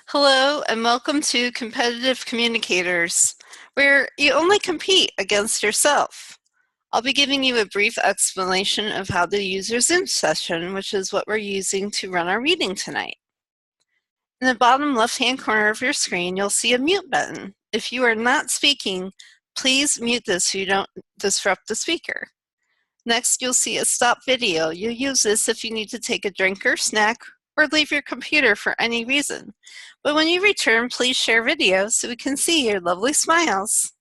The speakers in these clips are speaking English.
Hello, and welcome to Competitive Communicators, where you only compete against yourself. I'll be giving you a brief explanation of how to use your Zoom session, which is what we're using to run our meeting tonight. In the bottom left-hand corner of your screen, you'll see a mute button. If you are not speaking, please mute this so you don't disrupt the speaker. Next, you'll see a stop video. You'll use this if you need to take a drink or snack or leave your computer for any reason. But when you return, please share video so we can see your lovely smiles.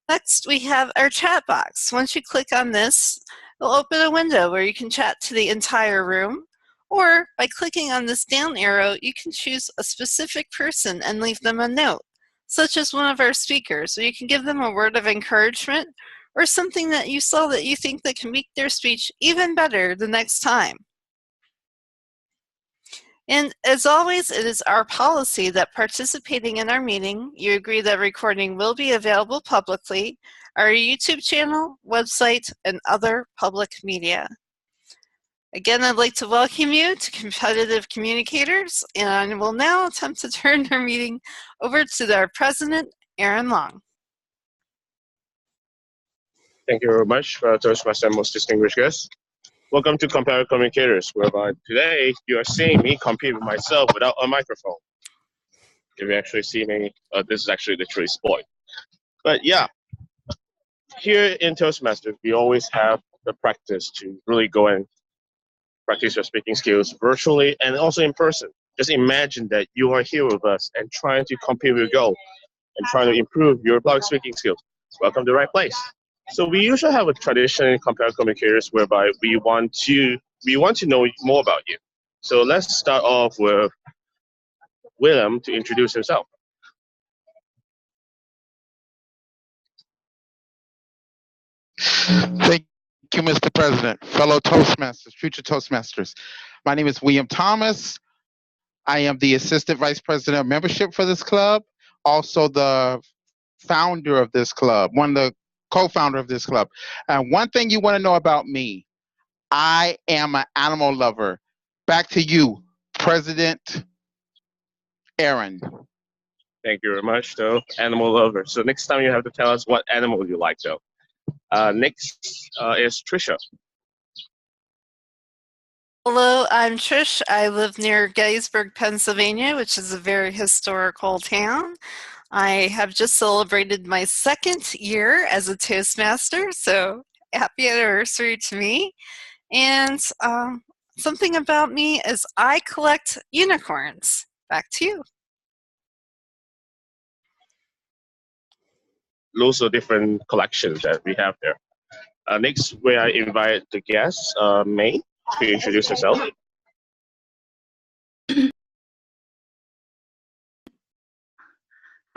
Next, we have our chat box. Once you click on this, it'll open a window where you can chat to the entire room, or by clicking on this down arrow, you can choose a specific person and leave them a note, such as one of our speakers, or you can give them a word of encouragement or something that you saw that you think that can make their speech even better the next time. And as always, it is our policy that participating in our meeting, you agree that recording will be available publicly, our YouTube channel, website, and other public media. Again, I'd like to welcome you to Competitive Communicators, and I will now attempt to turn our meeting over to our president, Aaron Long. Thank you very much, Toastmasters, most distinguished guests. Welcome to Competitive Communicators, whereby today you are seeing me compete with myself without a microphone. If you actually see me, this is actually literally spoiled. But yeah, here in Toastmasters, we always have the practice to really go and practice your speaking skills virtually and also in person. Just imagine that you are here with us and trying to compete with your goal and trying to improve your public speaking skills. Welcome to the right place. So we usually have a tradition in Competitive Communicators whereby we want to know more about you. So let's start off with William to introduce himself. Thank you, Mr. President, fellow Toastmasters, future Toastmasters. My name is William Thomas. I am the Assistant Vice President of Membership for this club, also the founder of this club, one of the co-founder of this club. And one thing you want to know about me, I am an animal lover. Back to you, President Aaron. Thank you very much, though, animal lover. So next time you have to tell us what animal you like, though. Next is Trisha. Hello, I'm Trish. I live near Gettysburg, Pennsylvania, which is a very historical town. I have just celebrated my 2nd year as a Toastmaster, so happy anniversary to me. And something about me is I collect unicorns. Back to you. Lots of different collections that we have there. Next, where I invite the guest, May, to introduce herself.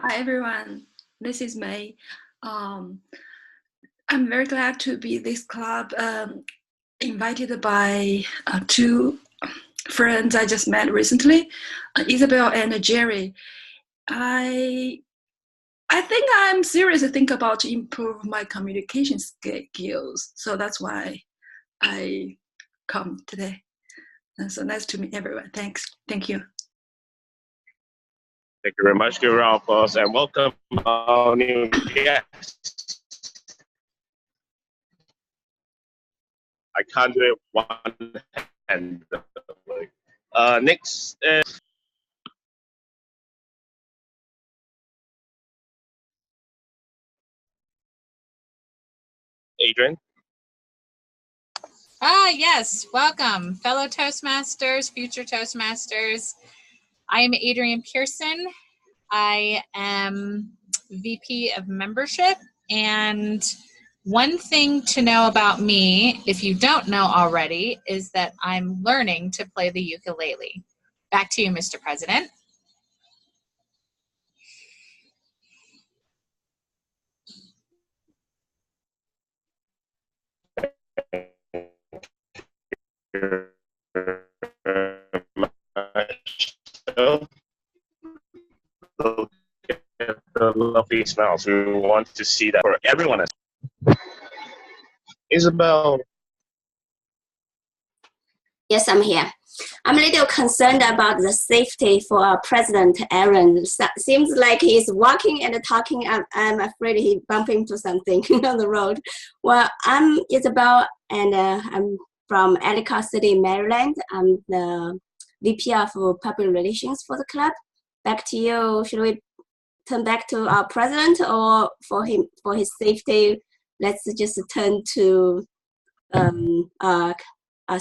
Hi everyone, this is May. I'm very glad to be this club, invited by 2 friends I just met recently, Isabel and Jerry. I think I'm seriously thinking about to improve my communication skills, so that's why I come today. And so nice to meet everyone. Thanks. Thank you. Thank you very much. Give a round of applause and welcome our new guest. I can't do it one hand. Next is Adrian. Yes, welcome, fellow Toastmasters, future Toastmasters. I am Adrienne Pearson. I am VP of Membership, and one thing to know about me, if you don't know already, is that I'm learning to play the ukulele. Back to you, Mr. President. Look at the lovely smiles. We want to see that for everyone. Isabel. Yes, I'm here. I'm a little concerned about the safety for our President Aaron. Seems like he's walking and talking. I'm afraid he bumped into something on the road. Well, I'm Isabel, and I'm from Ellicott City, Maryland. I'm the VP of Public Relations for the club. Back to you. Should we turn back to our president, or for his safety, let's just turn to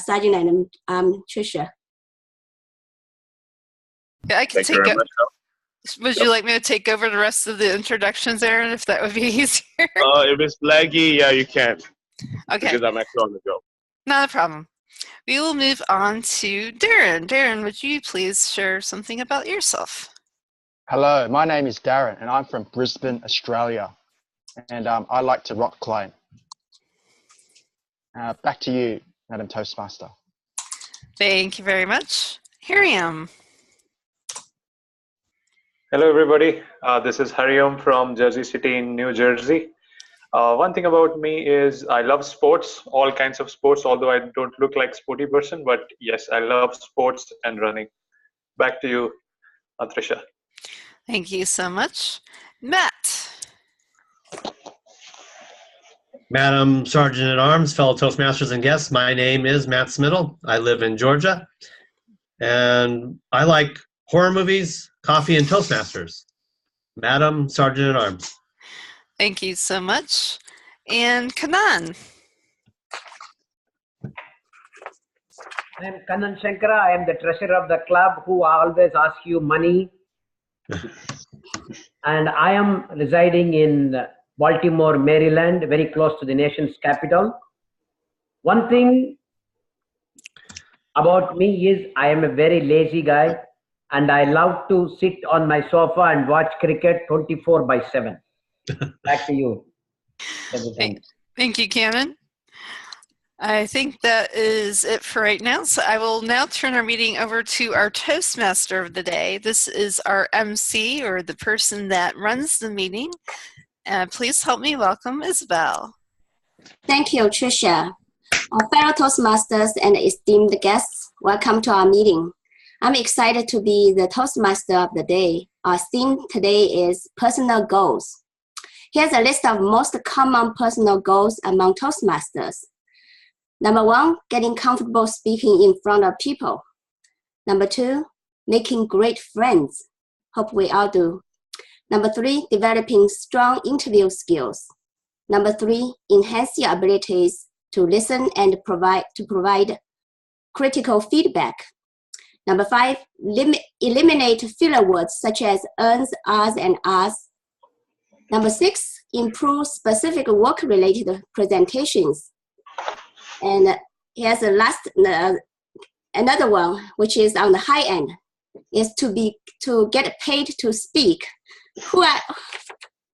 Sergeant and Tricia. Yeah, I can Thank you very much. Would you like me to take over the rest of the introductions, Aaron, if that would be easier? If it's laggy, yeah, you can. Okay. Because I'm actually on the go. Not a problem. We will move on to Darren. Darren, would you please share something about yourself? Hello, my name is Darren, and I'm from Brisbane, Australia. And I like to rock climb. Back to you, Madam Toastmaster. Thank you very much. Hariam. Hello, everybody. This is Hariom from Jersey City in New Jersey. One thing about me is I love sports, all kinds of sports, although I don't look like a sporty person, but yes, I love sports and running. Back to you, Trisha. Thank you so much. Matt. Madam Sergeant at Arms, fellow Toastmasters and guests, my name is Matt Smittle. I live in Georgia, and I like horror movies, coffee, and Toastmasters. Madam Sergeant at Arms. Thank you so much. And Kanan. I am Kanan Shankara. I am the treasurer of the club who always asks you money. And I am residing in Baltimore, Maryland, very close to the nation's capital. One thing about me is I am a very lazy guy, and I love to sit on my sofa and watch cricket 24/7. Back to you. Thank you, Canon. I think that is it for right now. So I will now turn our meeting over to our Toastmaster of the day. This is our MC, or the person that runs the meeting. Please help me welcome Isabel. Thank you, Tricia. Our fellow Toastmasters and esteemed guests, welcome to our meeting. I'm excited to be the Toastmaster of the day. Our theme today is personal goals. Here's a list of most common personal goals among Toastmasters. Number 1, getting comfortable speaking in front of people. Number 2, making great friends. Hope we all do. Number 3, developing strong interview skills. Number 3, enhance your abilities to listen and provide critical feedback. Number 5, eliminate filler words such as ums, ahs, and ahs. Number 6, improve specific work-related presentations. And here's the last, another one, which is on the high end, is to get paid to speak.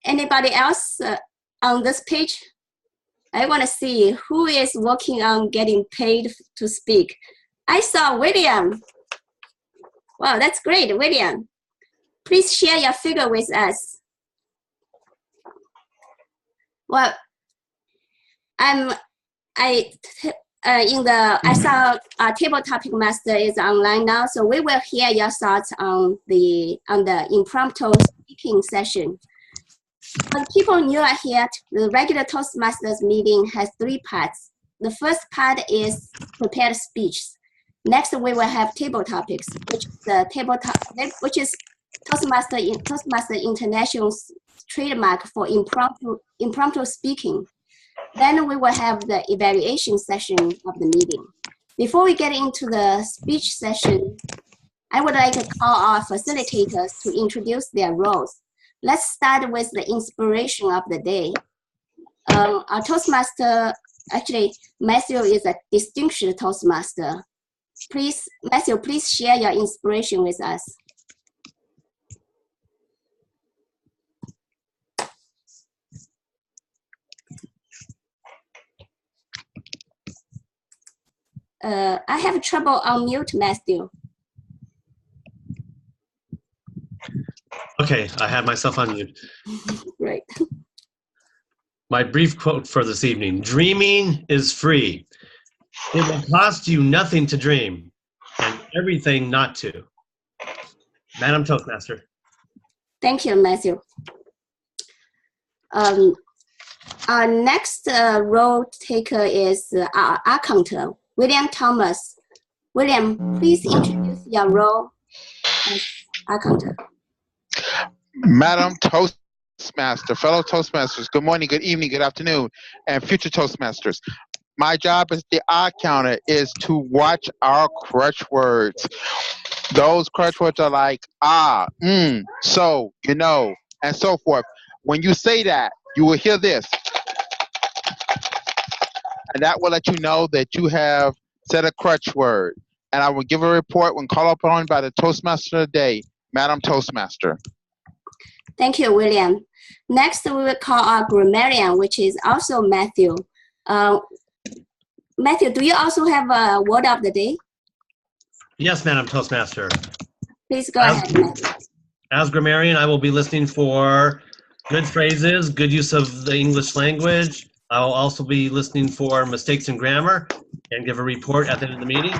Anybody else on this page? I want to see who is working on getting paid to speak. I saw William. Wow, that's great, William. Please share your figure with us. Well, I saw Table Topic Master is online now, so we will hear your thoughts on the impromptu speaking session. For the people new are here, the regular Toastmasters meeting has 3 parts. The first part is prepared speech. Next, we will have table topics, which is Toastmaster International's trademark for impromptu speaking. Then we will have the evaluation session of the meeting. Before we get into the speech session, I would like to call our facilitators to introduce their roles. Let's start with the inspiration of the day. Our Toastmaster, actually, Matthew is a distinguished Toastmaster. Please, Matthew, please share your inspiration with us. I have trouble unmute Matthew. Okay, I have myself on mute. Great. My brief quote for this evening: dreaming is free. It will cost you nothing to dream and everything not to. Madam Toastmaster. Thank you, Matthew. Our next role taker is our accountant, William Thomas. William, please introduce your role as accountant. Madam Toastmaster, fellow Toastmasters, good morning, good evening, good afternoon, and future Toastmasters. My job as the eye counter is to watch our crutch words. Those crutch words are like, so, you know, and so forth. When you say that, you will hear this. And that will let you know that you have said a crutch word. And I will give a report when called upon by the Toastmaster of the day, Madam Toastmaster. Thank you, William. Next, we will call our grammarian, which is also Matthew. Matthew, do you also have a word of the day? Yes, Madam Toastmaster. Please go ahead, Matthew. As grammarian, I will be listening for good phrases, good use of the English language. I will also be listening for mistakes in grammar and give a report at the end of the meeting.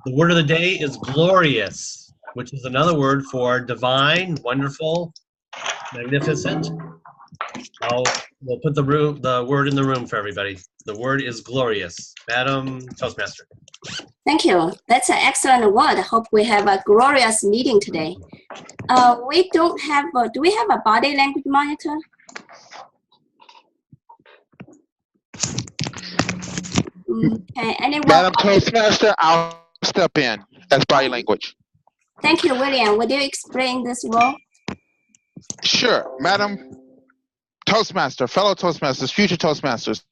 The word of the day is glorious, which is another word for divine, wonderful, magnificent. We'll put the word in the room for everybody. The word is glorious. Madam Toastmaster. Thank you. That's an excellent word. I hope we have a glorious meeting today. We don't have, do we have a body language monitor? Okay, anyone? Madam Toastmaster, I'll step in as body language. Thank you, William. Would you explain this role? Sure, Madam Toastmaster, fellow Toastmasters, future Toastmasters.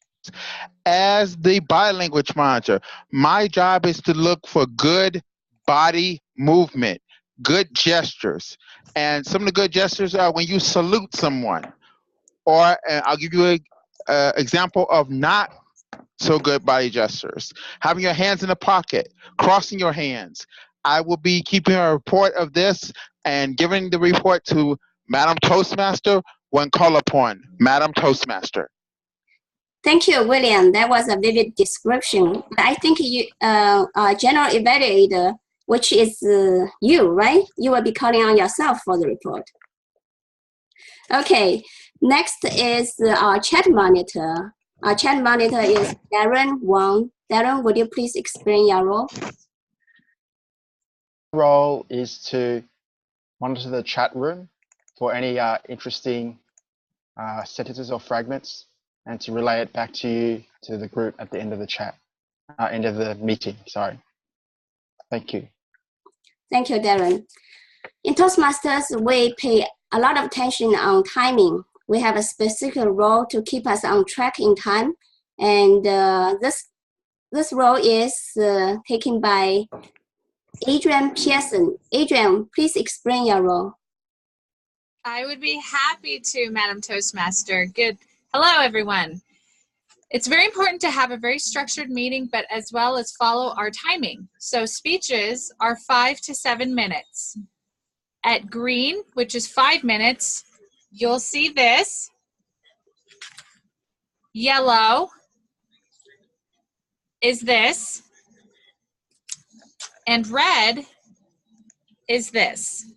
As the body language monitor, my job is to look for good body movement, good gestures. And some of the good gestures are when you salute someone. Or I'll give you an example of not so good body gestures. Having your hands in the pocket, crossing your hands. I will be keeping a report of this and giving the report to Madam Toastmaster when called upon. Madam Toastmaster. Thank you, William. That was a vivid description. I think you, general evaluator, which is you, right? You will be calling on yourself for the report. Okay, next is our chat monitor. Our chat monitor is Darren Wang. Darren, would you please explain your role? Role is to monitor the chat room for any interesting sentences or fragments, and to relay it back to you, to the group at the end of the chat, end of the meeting, sorry. Thank you. Thank you, Darren. In Toastmasters, we pay a lot of attention on timing. We have a specific role to keep us on track in time. And this role is taken by Adrian Pearson. Adrian, please explain your role. I would be happy to, Madam Toastmaster. Good. Hello, everyone. It's very important to have a very structured meeting, but as well as follow our timing. So speeches are 5 to 7 minutes. At green, which is 5 minutes, you'll see this. Yellow is this. And red is this.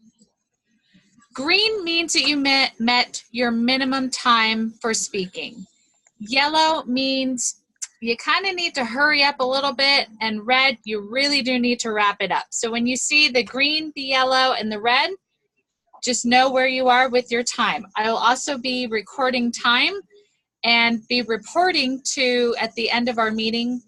Green means that you met your minimum time for speaking. Yellow means you kind of need to hurry up a little bit, and red, you really do need to wrap it up. So when you see the green, the yellow, and the red, just know where you are with your time. I'll also be recording time and be reporting to, at the end of our meeting,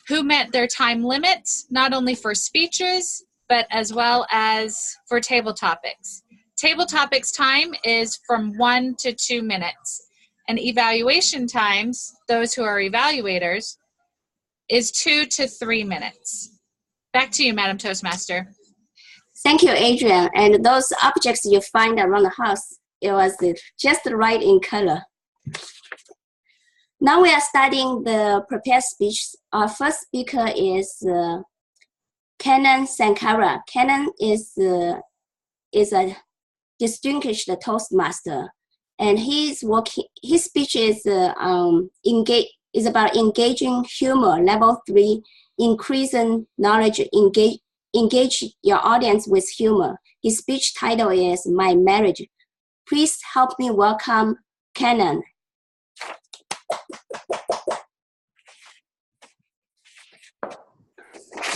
who met their time limits, not only for speeches, but as well as for table topics. Table topics time is from 1 to 2 minutes. And evaluation times, those who are evaluators, is 2 to 3 minutes. Back to you, Madam Toastmaster. Thank you, Adrian. And those objects you find around the house, it was just right in color. Now we are studying the prepared speech. Our first speaker is Kenan Sankara. Kenan is a distinguished Toastmaster, and his speech is about engaging humor, level 3, increasing knowledge, engage your audience with humor. His speech title is My Marriage. Please help me welcome Kenan.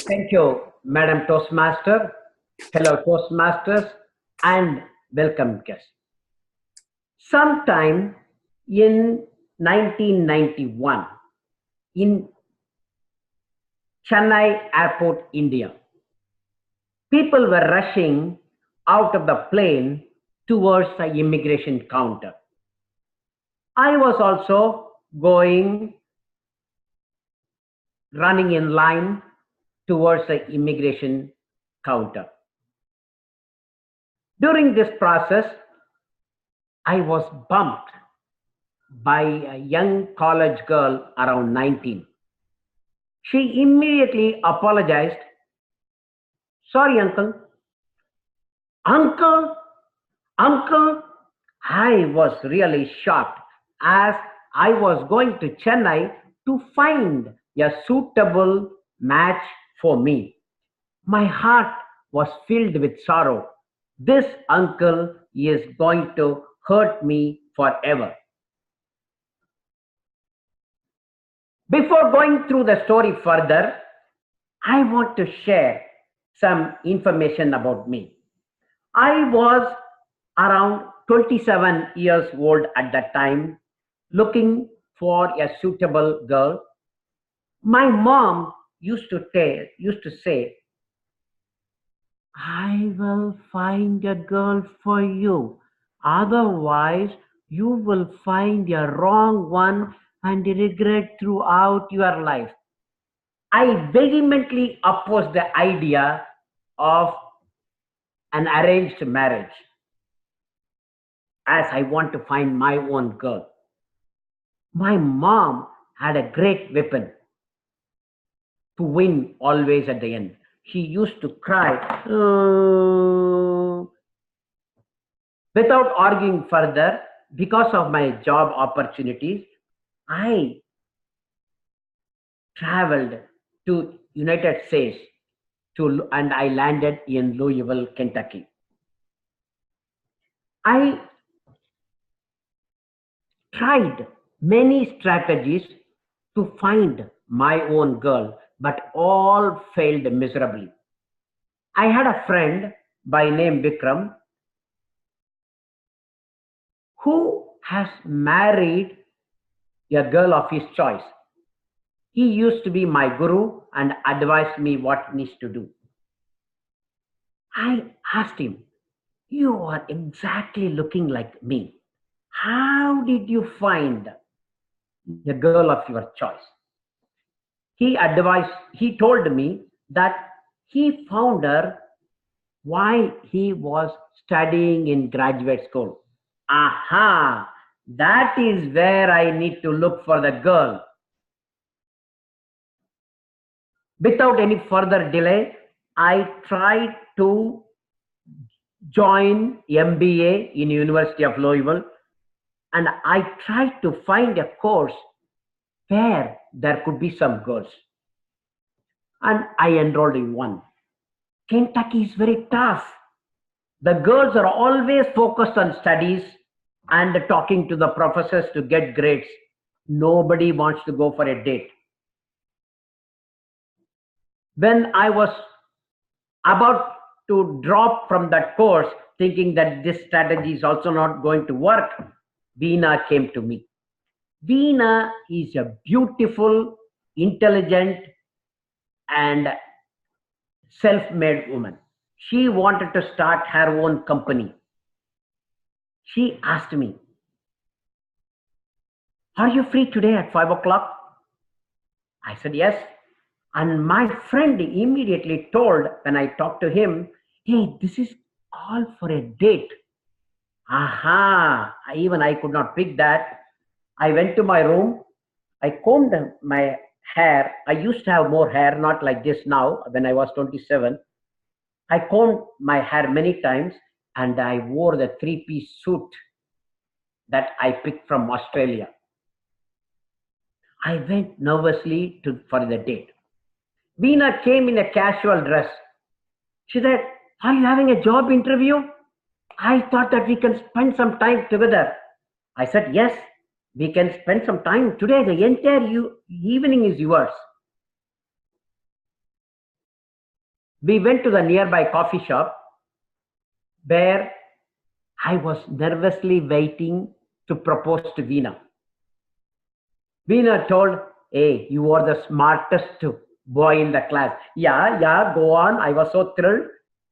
Thank you, Madam Toastmaster, fellow Toastmasters, and welcome guests. Sometime in 1991, in Chennai Airport, India, people were rushing out of the plane towards the immigration counter. I was also running in line towards the immigration counter. During this process, I was bumped by a young college girl around 19. She immediately apologized. Sorry, uncle. Uncle? Uncle? I was really shocked as I was going to Chennai to find a suitable match for me. My heart was filled with sorrow. This uncle is going to hurt me forever. Before going through the story further, I want to share some information about me. I was around 27 years old at that time, looking for a suitable girl. My mom used to say, I will find a girl for you. Otherwise, you will find a wrong one and regret throughout your life. I vehemently oppose the idea of an arranged marriage, as I want to find my own girl. My mom had a great weapon to win always at the end. She used to cry. Without arguing further, because of my job opportunities, I traveled to United States and I landed in Louisville, Kentucky. I tried many strategies to find my own girl, but all failed miserably. I had a friend by name Vikram who has married a girl of his choice. He used to be my guru and advised me what needs to do. I asked him, you are exactly looking like me. How did you find the girl of your choice? He told me that he found her while he was studying in graduate school. Aha! That is where I need to look for the girl. Without any further delay, I tried to join MBA in University of Louisville, and I tried to find a course where there could be some girls. And I enrolled in one. Kentucky is very tough. The girls are always focused on studies and talking to the professors to get grades. Nobody wants to go for a date. When I was about to drop from that course, thinking that this strategy is also not going to work, Veena came to me. Veena is a beautiful, intelligent, and self-made woman. She wanted to start her own company. She asked me, are you free today at 5 o'clock? I said, yes. And my friend immediately told, when I talked to him, hey, this is all for a date. Aha, even I could not pick that. I went to my room. I combed my hair. I used to have more hair, not like this now when I was 27. I combed my hair many times and I wore the three-piece suit that I picked from Australia. I went nervously for the date. Veena came in a casual dress. She said, "Are you having a job interview? I thought that we can spend some time together." I said, "Yes, we can spend some time today. The entire evening is yours." We went to the nearby coffee shop where I was nervously waiting to propose to Veena. Veena told, "Hey, you are the smartest boy in the class." Yeah, go on. I was so thrilled.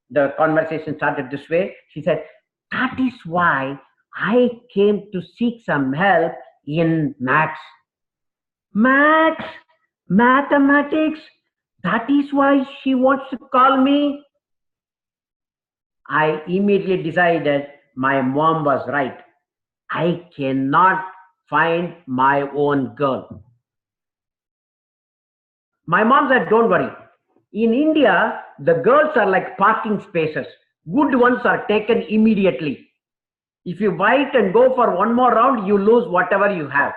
The conversation started this way. She said, "That is why I came to seek some help in maths." Maths? Mathematics? That is why she wants to call me? I immediately decided my mom was right. I cannot find my own girl. My mom said, "Don't worry. In India, the girls are like parking spaces. Good ones are taken immediately. If you wait and go for one more round, you lose whatever you have."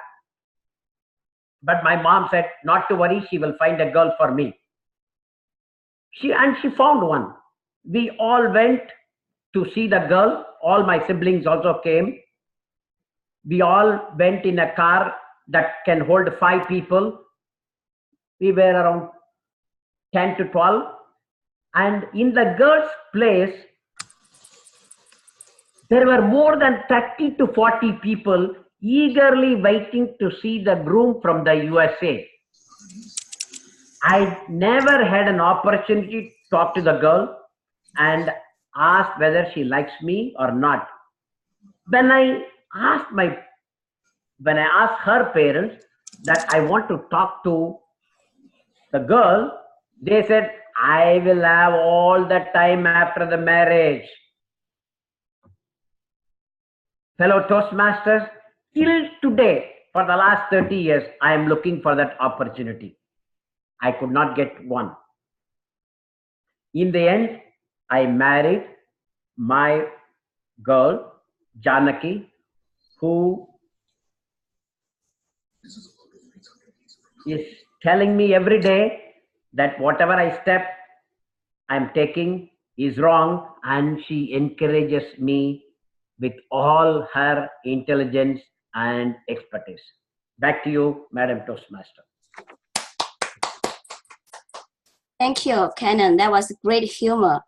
But my mom said, "Not to worry, she will find a girl for me." She found one. We all went to see the girl. All my siblings also came. We all went in a car that can hold 5 people. We were around 10 to 12. And in the girl's place, there were more than 30 to 40 people eagerly waiting to see the groom from the USA. I never had an opportunity to talk to the girl and ask whether she likes me or not. When I asked her parents that I want to talk to the girl, they said, "I will have all the time after the marriage." Fellow Toastmasters, till today, for the last 30 years, I am looking for that opportunity. I could not get one. In the end, I married my girl, Janaki, who is telling me every day that whatever I'm taking is wrong, and she encourages me with all her intelligence and expertise. Back to you, Madam Toastmaster. Thank you, Canon. That was great humor.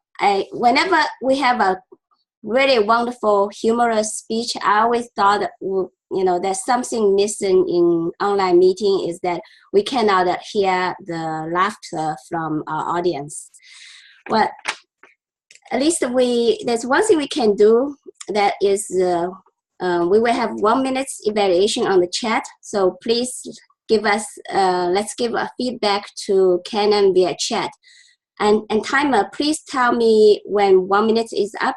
Whenever we have a really wonderful, humorous speech, I always thought, there's something missing in online meeting is that we cannot hear the laughter from our audience. Well, at least there's one thing we can do, that is we will have 1 minute evaluation on the chat. So please give us, let's give a feedback to Canon via chat. And timer, please tell me when 1 minute is up.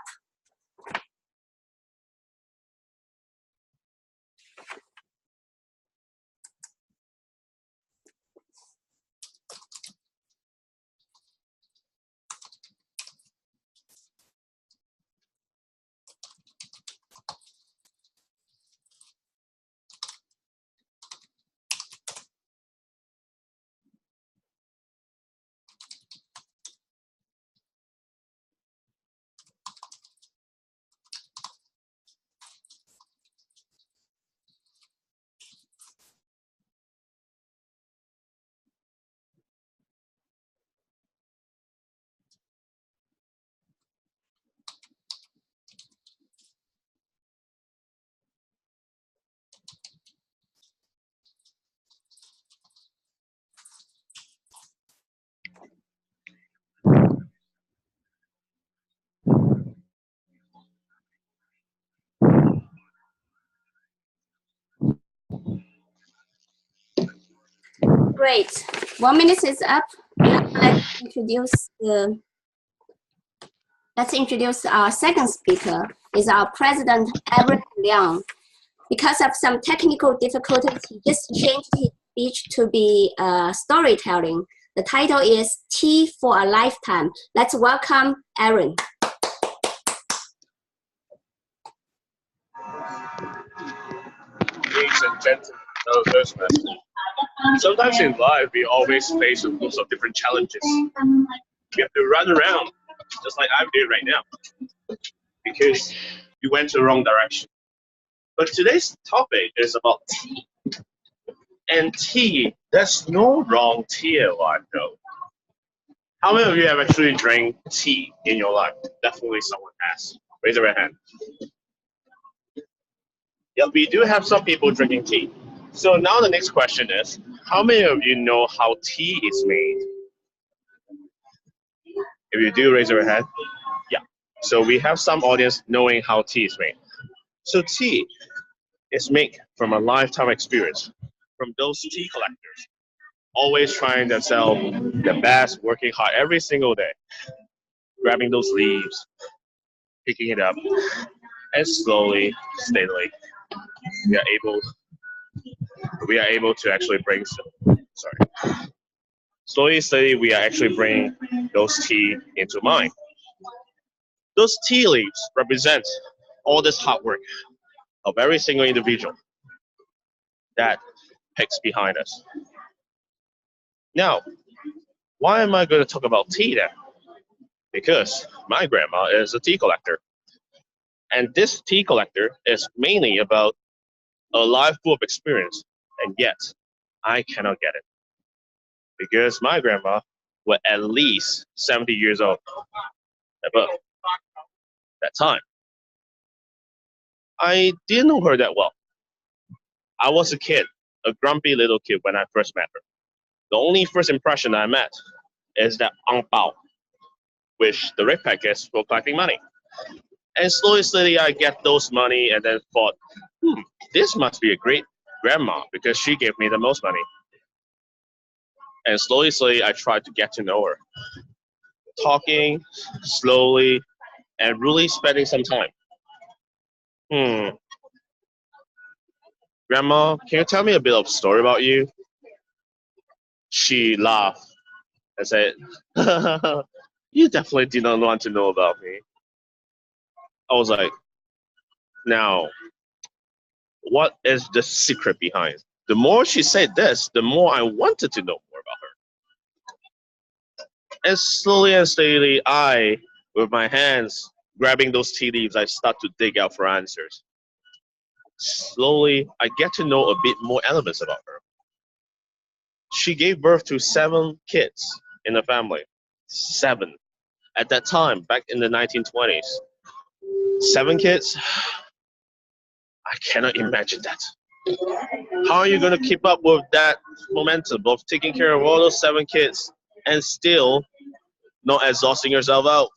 Great. 1 minute is up. Now let's introduce our second speaker. Is our President, Aaron Leong. Because of some technical difficulties, he just changed his speech to be storytelling. The title is Tea for a Lifetime. Let's welcome Aaron. Ladies and gentlemen, fellow Toastmasters. Sometimes in life, we always face with lots of different challenges. We have to run around, just like I'm doing right now, because we went the wrong direction. But today's topic is about tea. And tea, there's no wrong tea in life, though. How many of you have actually drank tea in your life? Definitely someone has. Raise your hand. Yeah, we do have some people drinking tea. So now the next question is, how many of you know how tea is made? If you do, raise your hand. Yeah. So we have some audience knowing how tea is made. So tea is made from a lifetime experience from those tea collectors, always trying themselves the best, working hard every single day, grabbing those leaves, picking it up, and slowly, steadily, we are able to actually bring some, slowly, steadily, we are actually bringing those tea into mind. Those tea leaves represent all this hard work of every single individual that picks behind us. Now, why am I going to talk about tea then? Because my grandma is a tea collector. And this tea collector is mainly about a life full of experience. And yet, I cannot get it. Because my grandma was at least 70 years old above that time. I didn't know her that well. I was a kid, a grumpy little kid when I first met her. The only first impression I met is that ang pao, which the red packets for collecting money. And slowly, I get those money and then thought, this must be a great grandma because she gave me the most money. And slowly, I tried to get to know her. Talking slowly and really spending some time. Grandma, can you tell me a bit of story about you? She laughed and said, you definitely did not want to know about me. I was like, now, what is the secret behind? The more she said this, the more I wanted to know more about her. And slowly and steadily, I, with my hands grabbing those tea leaves, I start to dig out for answers. Slowly, I get to know a bit more elements about her. She gave birth to 7 kids in the family. 7. At that time, back in the 1920s. 7 kids? I cannot imagine that. How are you going to keep up with that momentum of taking care of all those 7 kids and still not exhausting yourself out?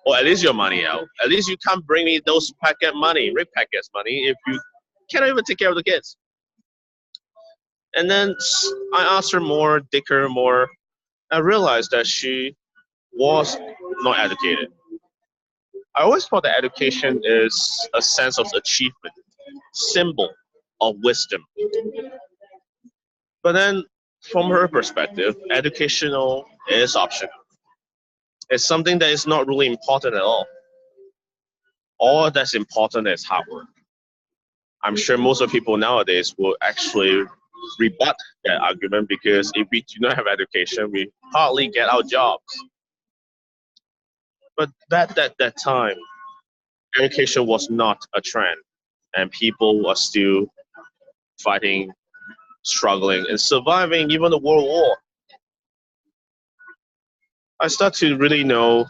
Or at least your money out. At least you can't bring me those packet money, red packets money, if you cannot even take care of the kids. And then I asked her more, dig her more. I realized that she was not educated. I always thought that education is a sense of achievement, symbol of wisdom. But then, from her perspective, educational is optional. It's something that is not really important at all. All that's important is hard work. I'm sure most of people nowadays will actually rebut that argument because if we do not have education, we hardly get our jobs. But back at that time, education was not a trend, and people were still fighting, struggling, and surviving even the World War. I start to really know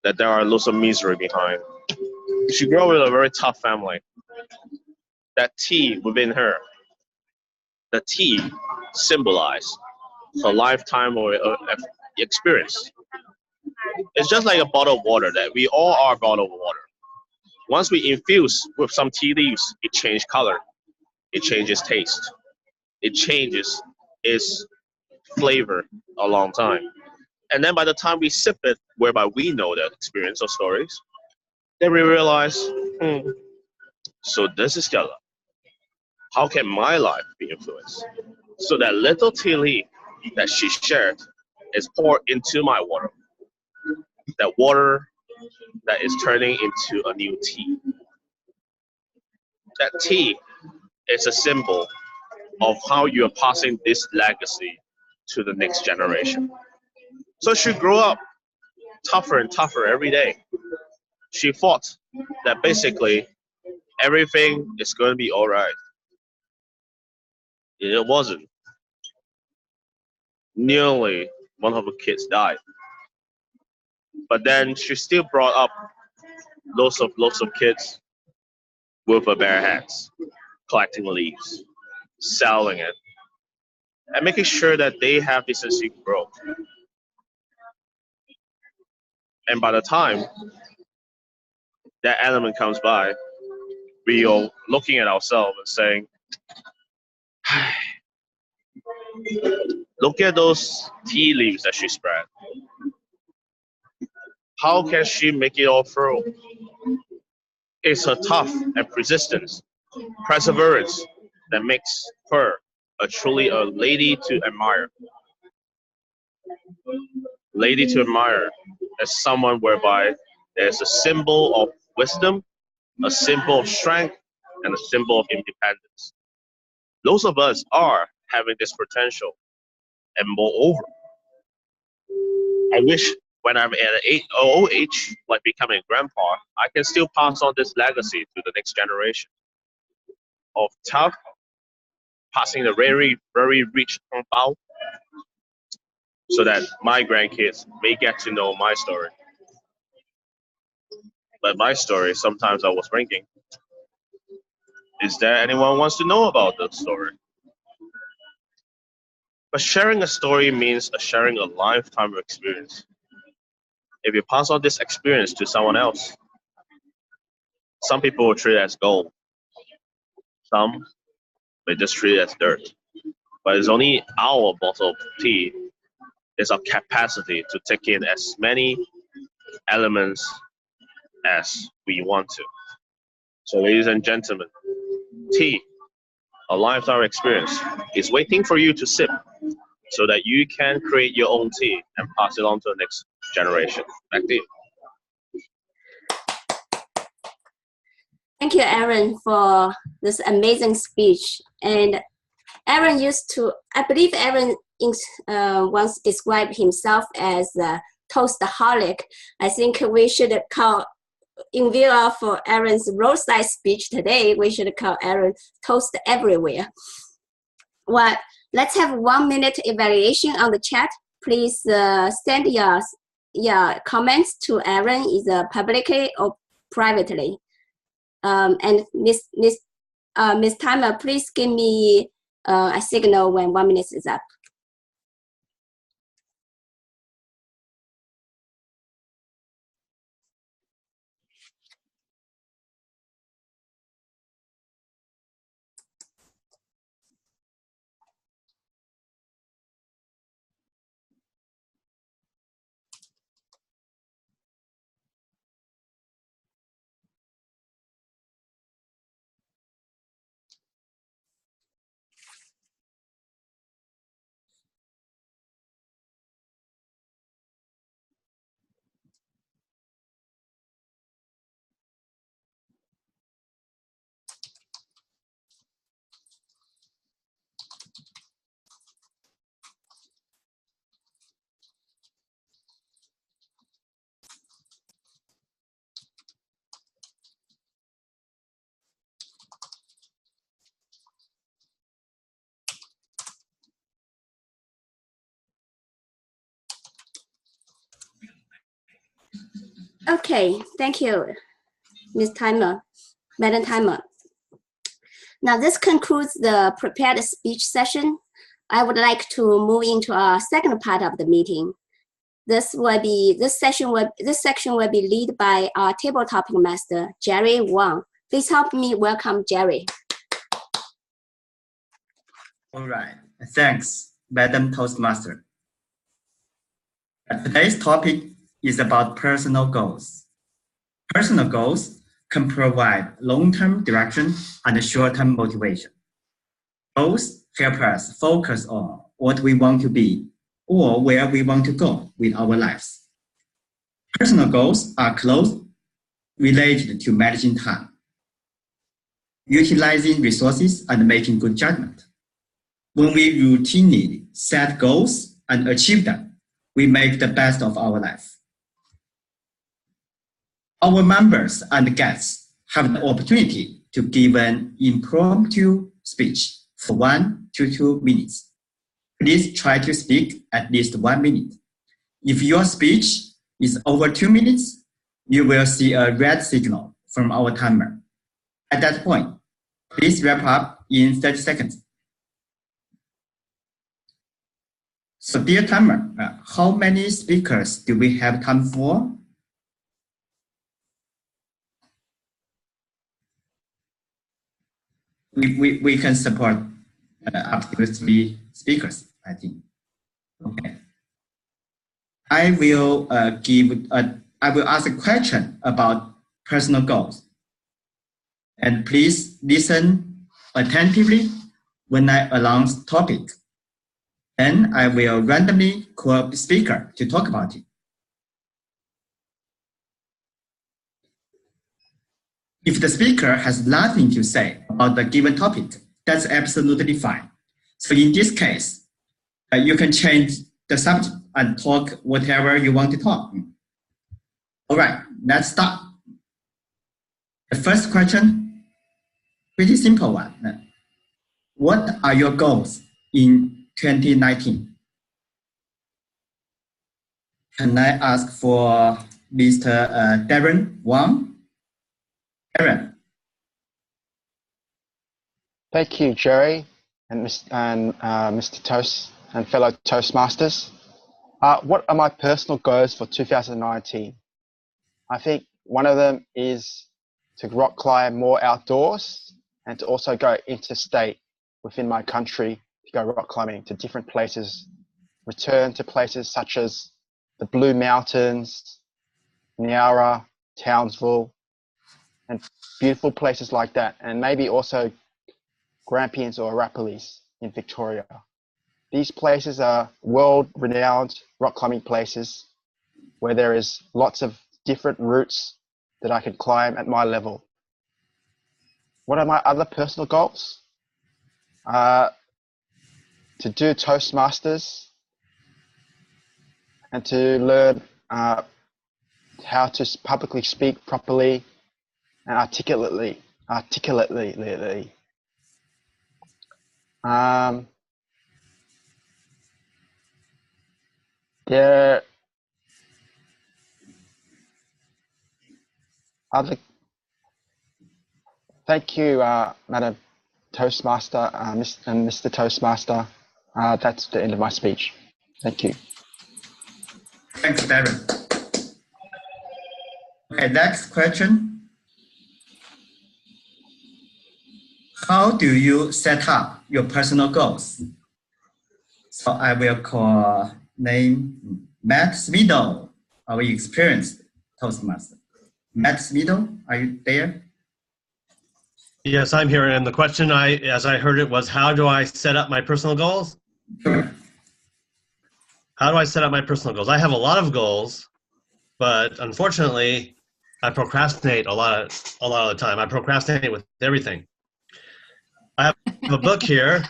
that there are lots of misery behind. She grew up with a very tough family. That tea within her, the tea symbolized her lifetime or experience. It's just like a bottle of water that we all are a bottle of water. Once we infuse with some tea leaves, it changes color, it changes taste, it changes its flavor a long time. And then by the time we sip it, whereby we know the experience or stories, then we realize, so this is their life. How can my life be influenced? So that little tea leaf that she shared is poured into my water. That water that is turning into a new tea. That tea is a symbol of how you are passing this legacy to the next generation. So she grew up tougher and tougher every day. She thought that basically everything is going to be all right. It wasn't. Nearly one of her kids died. But then she still brought up lots of kids with her bare hands, collecting leaves, selling it, and making sure that they have decency growth. And by the time that element comes by, we are looking at ourselves and saying, look at those tea leaves that she spread. How can she make it all through? It's her tough and persistence, perseverance that makes her truly a lady to admire. Lady to admire as someone whereby there's a symbol of wisdom, a symbol of strength, and a symbol of independence. Those of us are having this potential. And moreover, I wish when I'm at an old age, like becoming a grandpa, I can still pass on this legacy to the next generation of tough, passing the very, very rich bao, so that my grandkids may get to know my story. But my story, sometimes I was thinking, is there anyone who wants to know about the story? But sharing a story means sharing a lifetime of experience. If you pass on this experience to someone else, some people will treat it as gold. Some may just treat it as dirt. But it's only our bottle of tea, it's our capacity to take in as many elements as we want to. So ladies and gentlemen, tea, a lifetime experience, is waiting for you to sip so that you can create your own tea and pass it on to the next generation. Back to you. Thank you, Aaron, for this amazing speech. And Aaron used to, I believe Aaron once described himself as a toastaholic. I think we should call, in view of Aaron's roadside speech today, we should call Aaron Toast Everywhere. Well, let's have 1 minute evaluation on the chat. Please send your comments to Aaron, either publicly or privately. And Miss Timer, please give me a signal when 1 minute is up. Okay, thank you, Ms. Timer, Madam Timer. Now this concludes the prepared speech session. I would like to move into our second part of the meeting. This section will be led by our table topic master, Jerry Wang. Please help me welcome Jerry. All right, thanks, Madam Toastmaster. Today's topic is about personal goals. Personal goals can provide long-term direction and short-term motivation. Goals help us focus on what we want to be or where we want to go with our lives. Personal goals are closely related to managing time, utilizing resources, and making good judgment. When we routinely set goals and achieve them, we make the best of our life. Our members and guests have the opportunity to give an impromptu speech for 1 to 2 minutes. Please try to speak at least 1 minute. If your speech is over 2 minutes, you will see a red signal from our timer. At that point, please wrap up in 30 seconds. So dear timer, how many speakers do we have time for? We can support up to 3 speakers, I think. Okay. I will ask a question about personal goals. And please listen attentively when I announce topic. Then I will randomly call the speaker to talk about it. If the speaker has nothing to say about the given topic, that's absolutely fine. So in this case, you can change the subject and talk whatever you want to talk. All right, let's start. The first question, pretty simple one. What are your goals in 2019? Can I ask for Mr. Darren Wang? Darren. Thank you, Jerry, and Mr. Toast and fellow Toastmasters. What are my personal goals for 2019? I think one of them is to rock climb more outdoors and to also go interstate within my country to go rock climbing to different places, return to places such as the Blue Mountains, Nyara, Townsville, and beautiful places like that, and maybe also Grampians or Arapalis in Victoria. These places are world-renowned rock climbing places where there is lots of different routes that I can climb at my level. What are my other personal goals? To do Toastmasters and to learn how to publicly speak properly and articulately. Thank you, Madam Toastmaster and Mr. Toastmaster. That's the end of my speech. Thank you. Thanks, Darren. Okay, next question. How do you set up your personal goals? So I will call name Matt Smido, our experienced Toastmaster. Matt Smido, are you there? Yes, I'm here. And the question, as I heard it, was how do I set up my personal goals? Sure. How do I set up my personal goals? I have a lot of goals, but unfortunately, I procrastinate a lot of the time. I procrastinate with everything. I have a book here.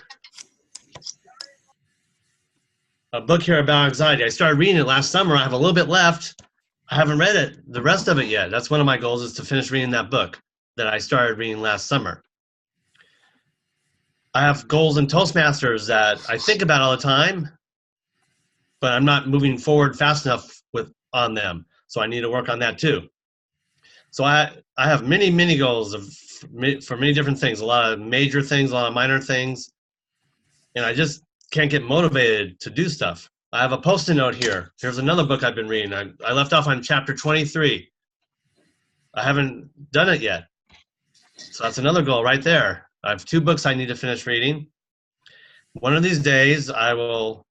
A book here about anxiety. I started reading it last summer. I have a little bit left. I haven't read it, the rest of it yet. That's one of my goals, is to finish reading that book that I started reading last summer. I have goals in Toastmasters that I think about all the time, but I'm not moving forward fast enough on them. So I need to work on that too. So I have many goals for many different things, a lot of major things, a lot of minor things, and I just can't get motivated to do stuff. I have a Post-it note here. Here's another book I've been reading. I left off on chapter 23. I haven't done it yet. So that's another goal right there. I have 2 books I need to finish reading. One of these days, I will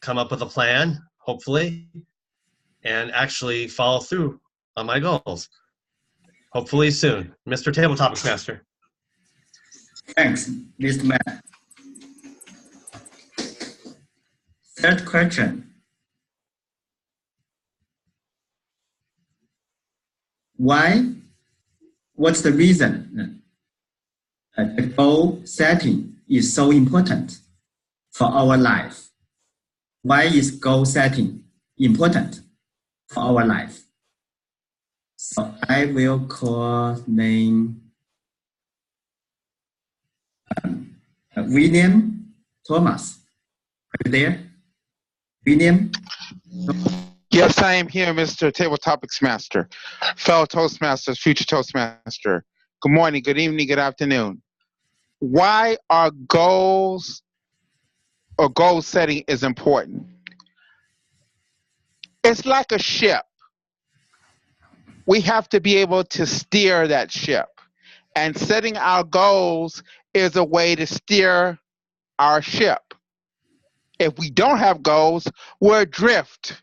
come up with a plan, hopefully, and actually follow through on my goals. Hopefully soon. Mr. Table Topics Master. Thanks, Mr. Matt. Third question. What's the reason the goal setting is so important? for our life. Why is goal setting important for our life? So I will call name William Thomas. Are you there? William? Yes, I am here, Mr. Table Topics Master, fellow Toastmasters, future Toastmaster. Good morning, good evening, good afternoon. Why are goals or goal setting is important? It's like a ship. We have to be able to steer that ship. And setting our goals is a way to steer our ship. If we don't have goals, we're adrift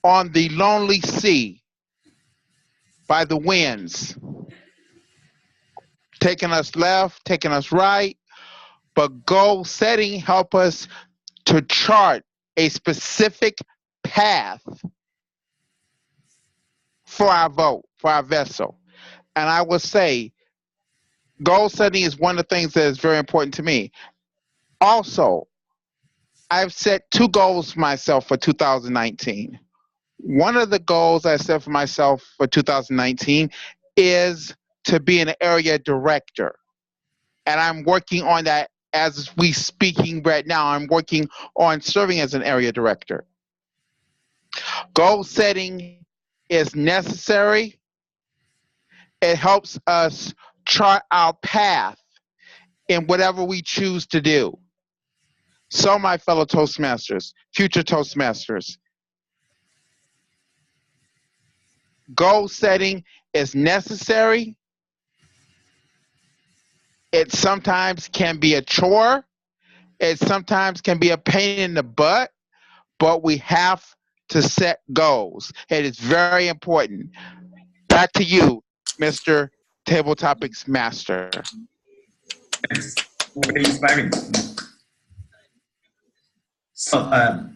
on the lonely sea by the winds, taking us left, taking us right. But goal setting help us to chart a specific path for our boat, for our vessel. And I would say goal setting is one of the things that is very important to me. Also, I've set 2 goals for myself for 2019. One of the goals I set for myself for 2019 is to be an area director. And I'm working on that as we speaking right now. I'm working on serving as an area director. Goal setting is necessary. It helps us chart our path in whatever we choose to do. So, my fellow Toastmasters, future Toastmasters, goal setting is necessary. It sometimes can be a chore. It sometimes can be a pain in the butt, but we have to set goals. It is very important. Back to you, Mr. Table Topics Master. Yes, very inspiring. So,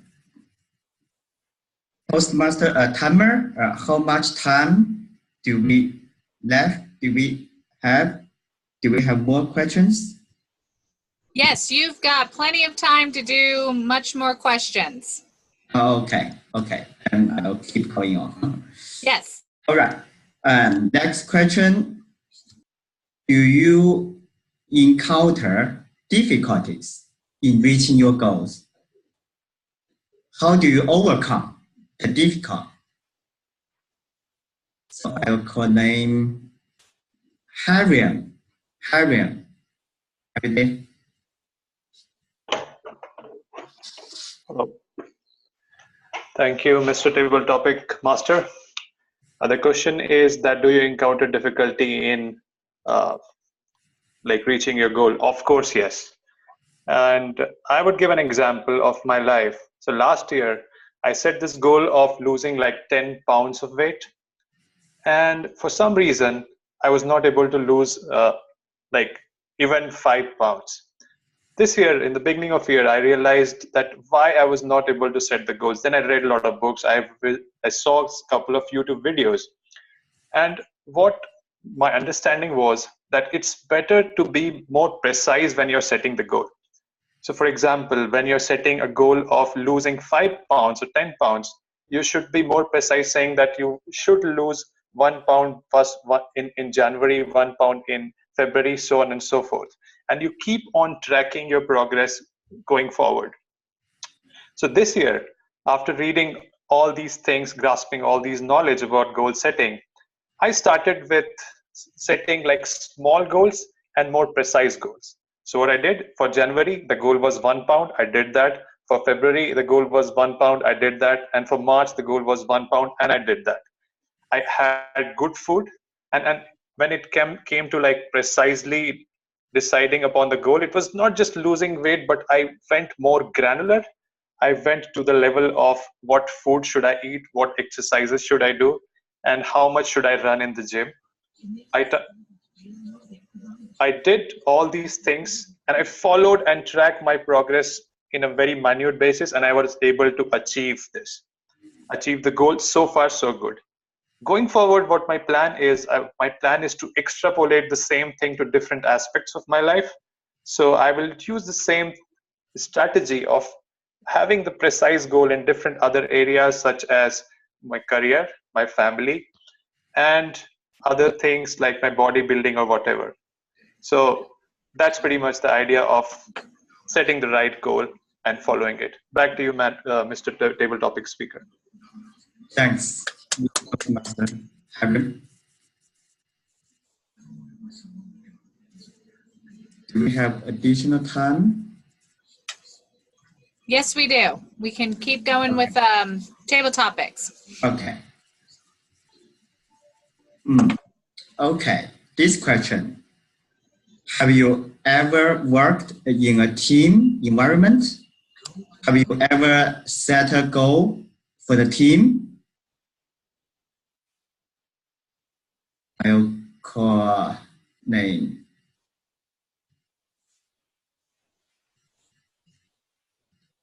Toastmaster timer, how much time do we left? Do we have more questions? Yes, you've got plenty of time to do much more questions. Okay, and I'll keep going on. Yes. All right. Next question. Do you encounter difficulties in reaching your goals? How do you overcome the difficult? So I'll call name Harriam. Harriam. Are you there? Hello. Thank you, Mr. Table Topic Master. The question is that do you encounter difficulty in like reaching your goal? Of course, yes. And I would give an example of my life. So last year, I set this goal of losing like 10 pounds of weight. And for some reason, I was not able to lose like even 5 pounds. This year, in the beginning of year, I realized that why I was not able to set the goals. Then I read a lot of books. I saw a couple of YouTube videos. And what my understanding was that it's better to be more precise when you're setting the goal. So for example, when you're setting a goal of losing 5 pounds or 10 pounds, you should be more precise, saying that you should lose 1 pound first in January, 1 pound in February, so on and so forth. And you keep on tracking your progress going forward. So this year, after reading all these things, grasping all these knowledge about goal setting, I started with setting like small goals and more precise goals. So what I did for January, the goal was 1 pound. I did that. For February, the goal was 1 pound. I did that. And for March, the goal was 1 pound, and I did that. I had good food, and when it came to like precisely deciding upon the goal, it was not just losing weight, but I went more granular. I went to the level of what food should I eat, what exercises should I do, and how much should I run in the gym. I did all these things, and I followed and tracked my progress in a very minute basis, and I was able to achieve the goal. So far, so good. Going forward, what my plan is to extrapolate the same thing to different aspects of my life. So I will use the same strategy of having the precise goal in different other areas such as my career, my family, and other things like my bodybuilding or whatever. So that's pretty much the idea of setting the right goal and following it. Back to you, Matt, Mr. Table Topic Speaker. Thanks, Master Harry. Do we have additional time? Yes, we do. We can keep going with table topics. Okay. Okay, this question. Have you ever worked in a team environment? Have you ever set a goal for the team? I'll call name.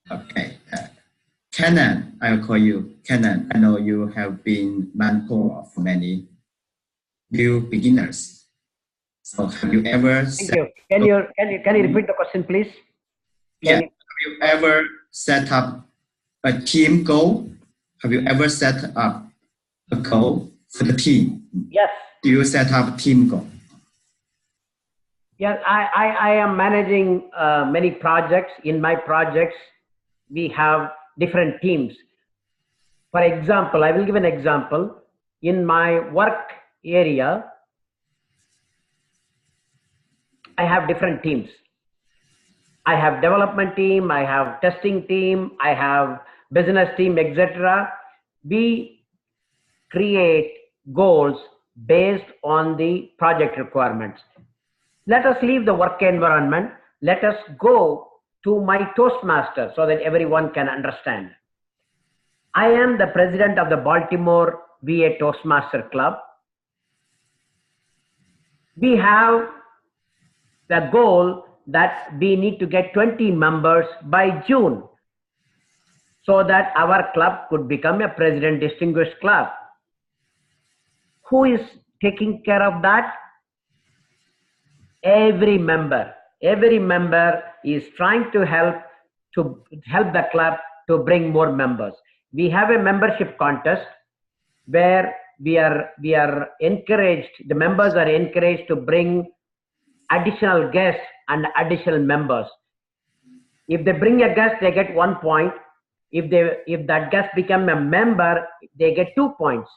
Okay. Kenan, I'll call you. Kenan, I know you have been mentor of many new beginners. So have you ever Thank you. Can you repeat the question, please? Have you ever set up a team goal? Have you ever set up a goal for the team? Yes. Do you set up team goal? Yes, I am managing many projects. In my projects, we have different teams. For example, I will give an example. In my work area, I have different teams. I have development team, I have testing team, I have business team, etc. We create goals based on the project requirements. Let us leave the work environment. Let us go to my Toastmasters so that everyone can understand. I am the president of the Baltimore VA Toastmaster Club. We have the goal that we need to get 20 members by June so that our club could become a president distinguished club. Who is taking care of that? Every member is trying to help the club to bring more members. We have a membership contest where we are encouraged, the members are encouraged to bring additional guests and additional members. If they bring a guest, they get 1 point. If that guest become a member, they get 2 points.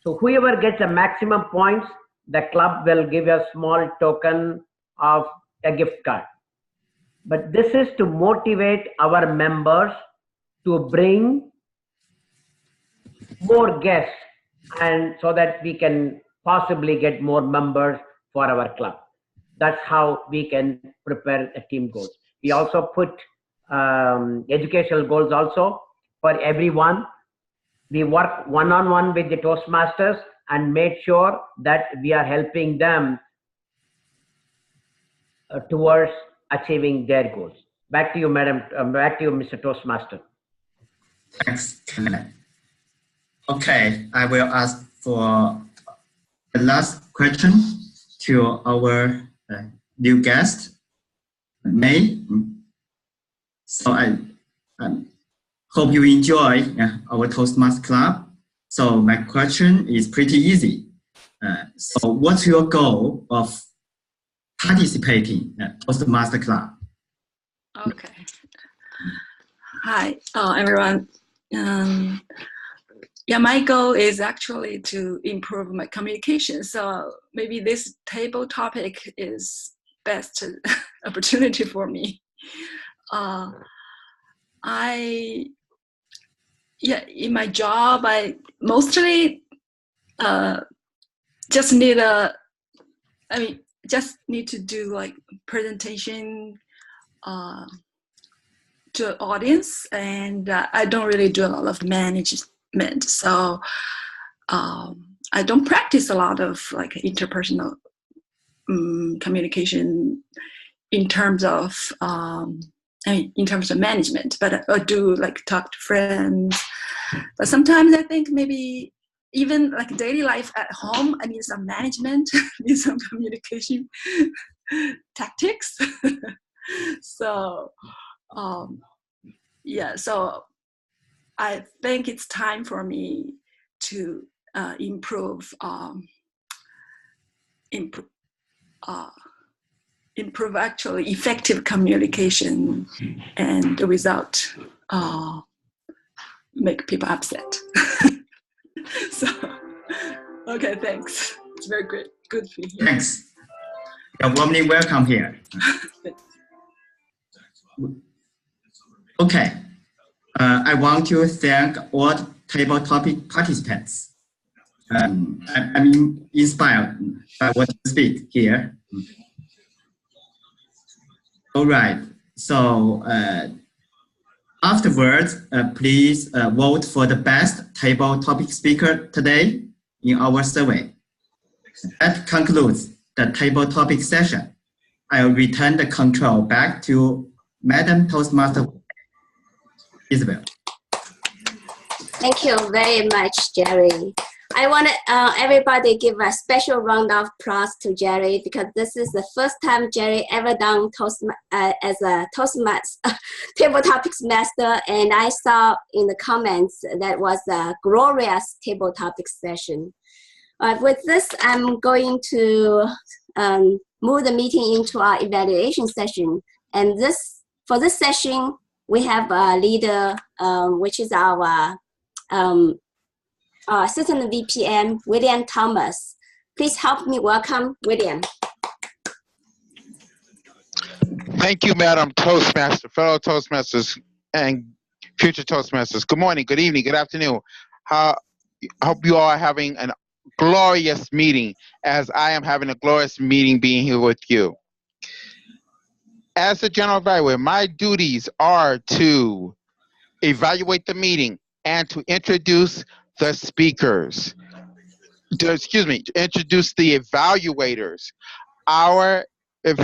So whoever gets a maximum points, the club will give a small token of a gift card. But this is to motivate our members to bring more guests, and so that we can possibly get more members for our club. That's how we can prepare a team goals. We also put educational goals also for everyone. We work one-on-one with the Toastmasters and made sure that we are helping them towards achieving their goals. Back to you, Madam. Back to you, Mr. Toastmaster. Thanks, Kenan. Okay, I will ask for the last question to our new guest, May. So I hope you enjoy our Toastmasters Club. So my question is pretty easy. So what's your goal of participating at Toastmasters Club? Okay. Hi, everyone. Yeah, my goal is actually to improve my communication. So maybe this table topic is best opportunity for me. In my job, I mostly just need to do like presentation to audience, and I don't really do a lot of management. So I don't practice a lot of like interpersonal communication in terms of management, but I do like talk to friends. But sometimes I think maybe even like daily life at home, I need some management, need some communication tactics. So Yeah, so I think it's time for me to improve actually effective communication and without make people upset. So, okay, thanks. It's very good to be here. Thanks. You're warmly welcome here. Okay. I want to thank all table topic participants. I'm inspired by what you speak here. All right. So afterwards, please vote for the best table topic speaker today in our survey. That concludes the table topic session. I will return the control back to Madam Toastmaster Isabel. Thank you very much, Jerry. I want everybody give a special round of applause to Jerry because this is the first time Jerry ever done as a Toastmaster table topics master, and I saw in the comments that was a glorious table topics session. With this, I'm going to move the meeting into our evaluation session, and for this session we have a leader, which is our Assistant VPM, William Thomas. Please help me welcome William. Thank you, Madam Toastmaster, fellow Toastmasters, and future Toastmasters. Good morning, good evening, good afternoon. I hope you all are having a glorious meeting, as I am having a glorious meeting being here with you. As the general evaluator, my duties are to evaluate the meeting and to introduce the speakers. To introduce the evaluators. Our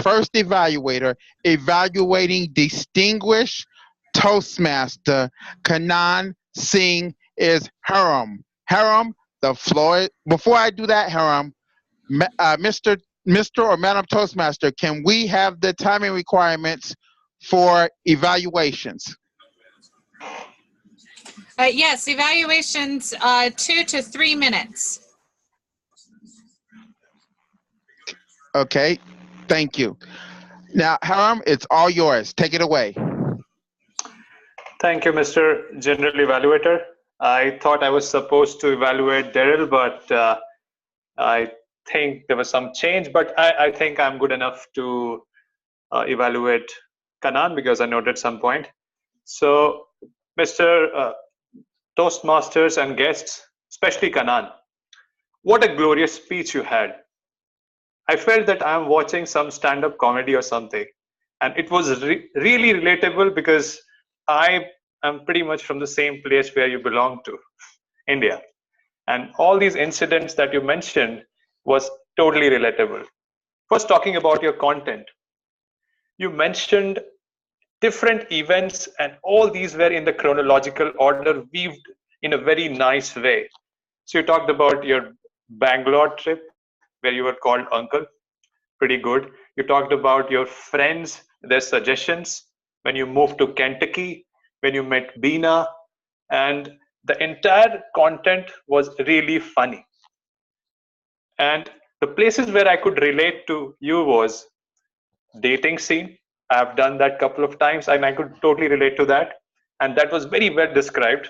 first evaluator evaluating distinguished Toastmaster Kanan Singh is Haram. Haram, the floor. Before I do that, Haram, Mr. or Madam Toastmaster, can we have the timing requirements for evaluations? Yes, evaluations 2 to 3 minutes. Okay, thank you. Now, Haram, it's all yours. Take it away. Thank you, Mr. General Evaluator. I thought I was supposed to evaluate Daryl, but I think there was some change, but I think I'm good enough to evaluate Kanan because I noted some point. So, Mr. Toastmasters and guests, especially Kanan, what a glorious speech you had. I felt that I'm watching some stand-up comedy or something, and it was really relatable because I am pretty much from the same place where you belong to, India. And all these incidents that you mentioned was totally relatable. First, talking about your content, you mentioned different events, and all these were in the chronological order, weaved in a very nice way. So you talked about your Bangalore trip where you were called uncle, pretty good. You talked about your friends, their suggestions, when you moved to Kentucky, when you met Beena, and the entire content was really funny. And the places where I could relate to you was dating scene. I've done that couple of times and I could totally relate to that. And that was very well described.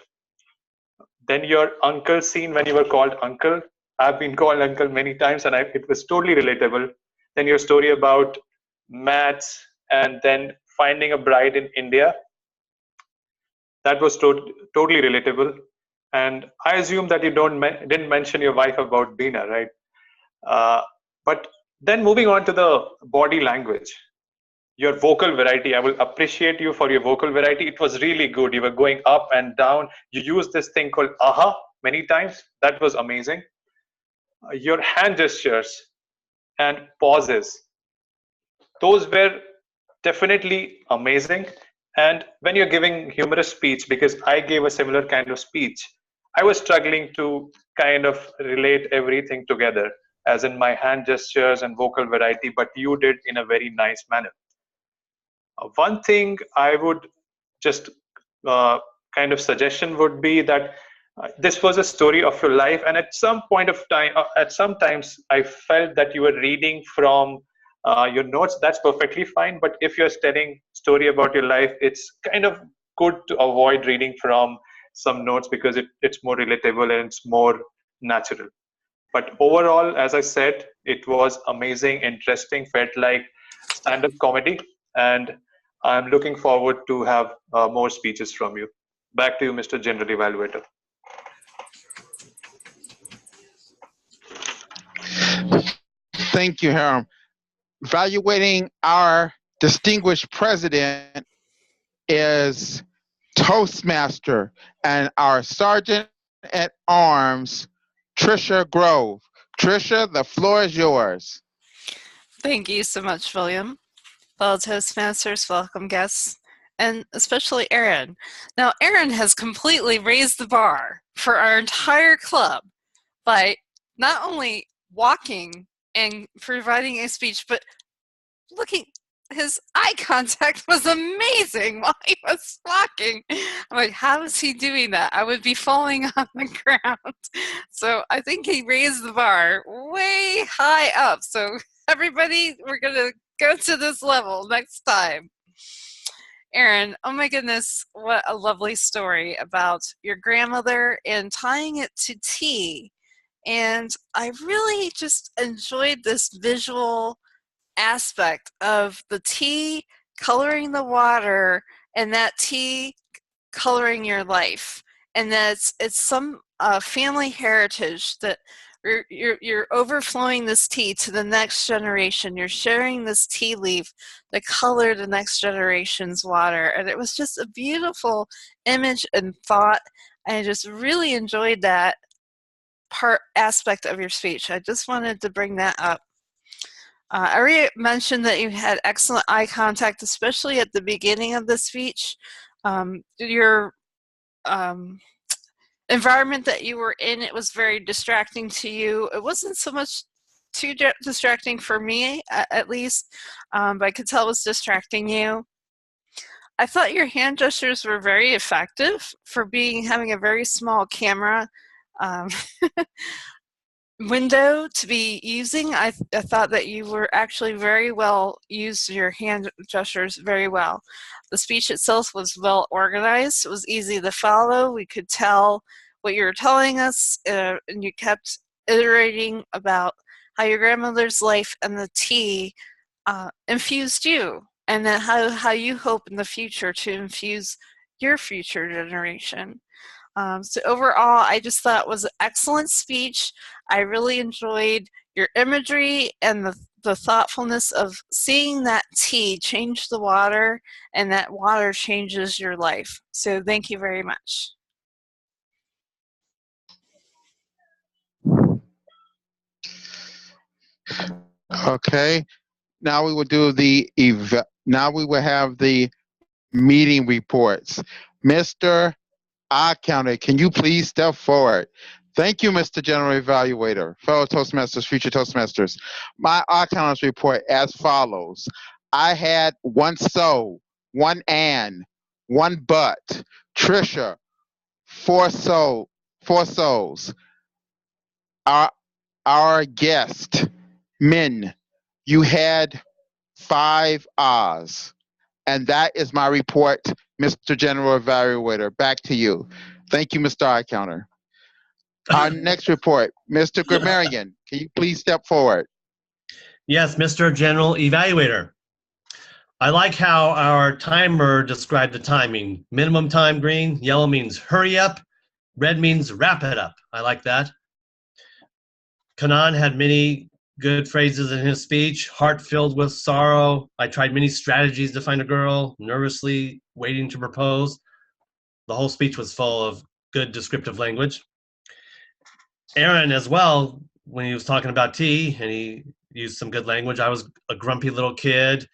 Then your uncle scene when you were called uncle. I've been called uncle many times and it was totally relatable. Then your story about maths and then finding a bride in India. That was totally relatable. And I assume that you didn't mention your wife about Beena, right? But then moving on to the body language. Your vocal variety, I will appreciate you for your vocal variety. It was really good. You were going up and down. You used this thing called aha many times. That was amazing. Your hand gestures and pauses, those were definitely amazing. And when you're giving humorous speech, because I gave a similar kind of speech, I was struggling to kind of relate everything together, as in my hand gestures and vocal variety, but you did in a very nice manner. One thing I would just kind of suggestion would be that this was a story of your life, and at some point of time, at some times, I felt that you were reading from your notes. That's perfectly fine. But if you're telling story about your life, it's kind of good to avoid reading from some notes because it's more relatable and it's more natural. But overall, as I said, it was amazing, interesting, felt like stand-up comedy, and I'm looking forward to have more speeches from you. Back to you, Mr. General Evaluator. Thank you, Harold. Evaluating our distinguished president is Toastmaster and our Sergeant at Arms, Trisha Grove. Trisha, the floor is yours. Thank you so much, William. Fellow Toastmasters, welcome guests, and especially Aaron. Now, Aaron has completely raised the bar for our entire club by not only walking and providing a speech, but looking, his eye contact was amazing while he was walking. I'm like, how is he doing that? I would be falling on the ground. So I think he raised the bar way high up. So everybody, we're going to go to this level next time. Aaron, oh my goodness, what a lovely story about your grandmother and tying it to tea. And I really just enjoyed this visual aspect of the tea coloring the water and that tea coloring your life, and that it's some family heritage that you're overflowing this tea to the next generation. You're sharing this tea leaf that colored the next generation's water, and it was just a beautiful image and thought. I just really enjoyed that aspect of your speech. I just wanted to bring that up. I already mentioned that you had excellent eye contact, especially at the beginning of the speech. Your environment that you were in, it was very distracting to you. It wasn't so much too distracting for me, at least, but I could tell it was distracting you. I thought your hand gestures were very effective for having a very small camera window to be using. I thought that you were actually very well used your hand gestures very well. The speech itself was well organized. It was easy to follow. We could tell what you were telling us, and you kept iterating about how your grandmother's life and the tea infused you, and then how you hope in the future to infuse your future generation. So overall, I just thought it was an excellent speech. I really enjoyed your imagery and the thoughtfulness of seeing that tea change the water, and that water changes your life. So thank you very much. Okay. Now we will do now we will have the meeting reports. Mr. Eye Counter, can you please step forward? Thank you, Mr. General Evaluator, fellow Toastmasters, future Toastmasters. My eye counters report as follows. I had one so, one and, one but. Trisha, four souls. Our guest, Min, you had 5 ahs. And that is my report, Mr. General Evaluator. Back to you. Thank you, Mr. Eye Counter. Our next report, Mr. Grammarian, can you please step forward? Yes, Mr. General Evaluator. I like how our timer described the timing. Minimum time green, yellow means hurry up, red means wrap it up. I like that. Kanan had many good phrases in his speech. Heart filled with sorrow. I tried many strategies to find a girl, nervously waiting to propose. The whole speech was full of good descriptive language. Aaron as well, when he was talking about tea, and he used some good language. I was a grumpy little kid,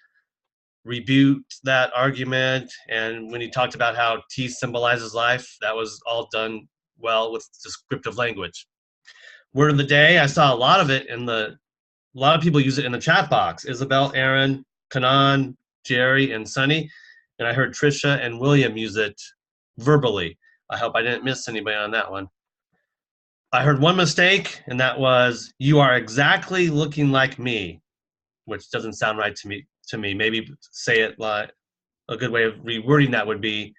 rebuked that argument, and when he talked about how tea symbolizes life, that was all done well with descriptive language. Word of the day, I saw a lot of it a lot of people use it in the chat box. Isabel, Aaron, Kanan, Jerry, and Sunny. And I heard Trisha and William use it verbally. I hope I didn't miss anybody on that one. I heard one mistake, and that was, "You are exactly looking like me," which doesn't sound right to me. Maybe say it like, a good way of rewording that would be,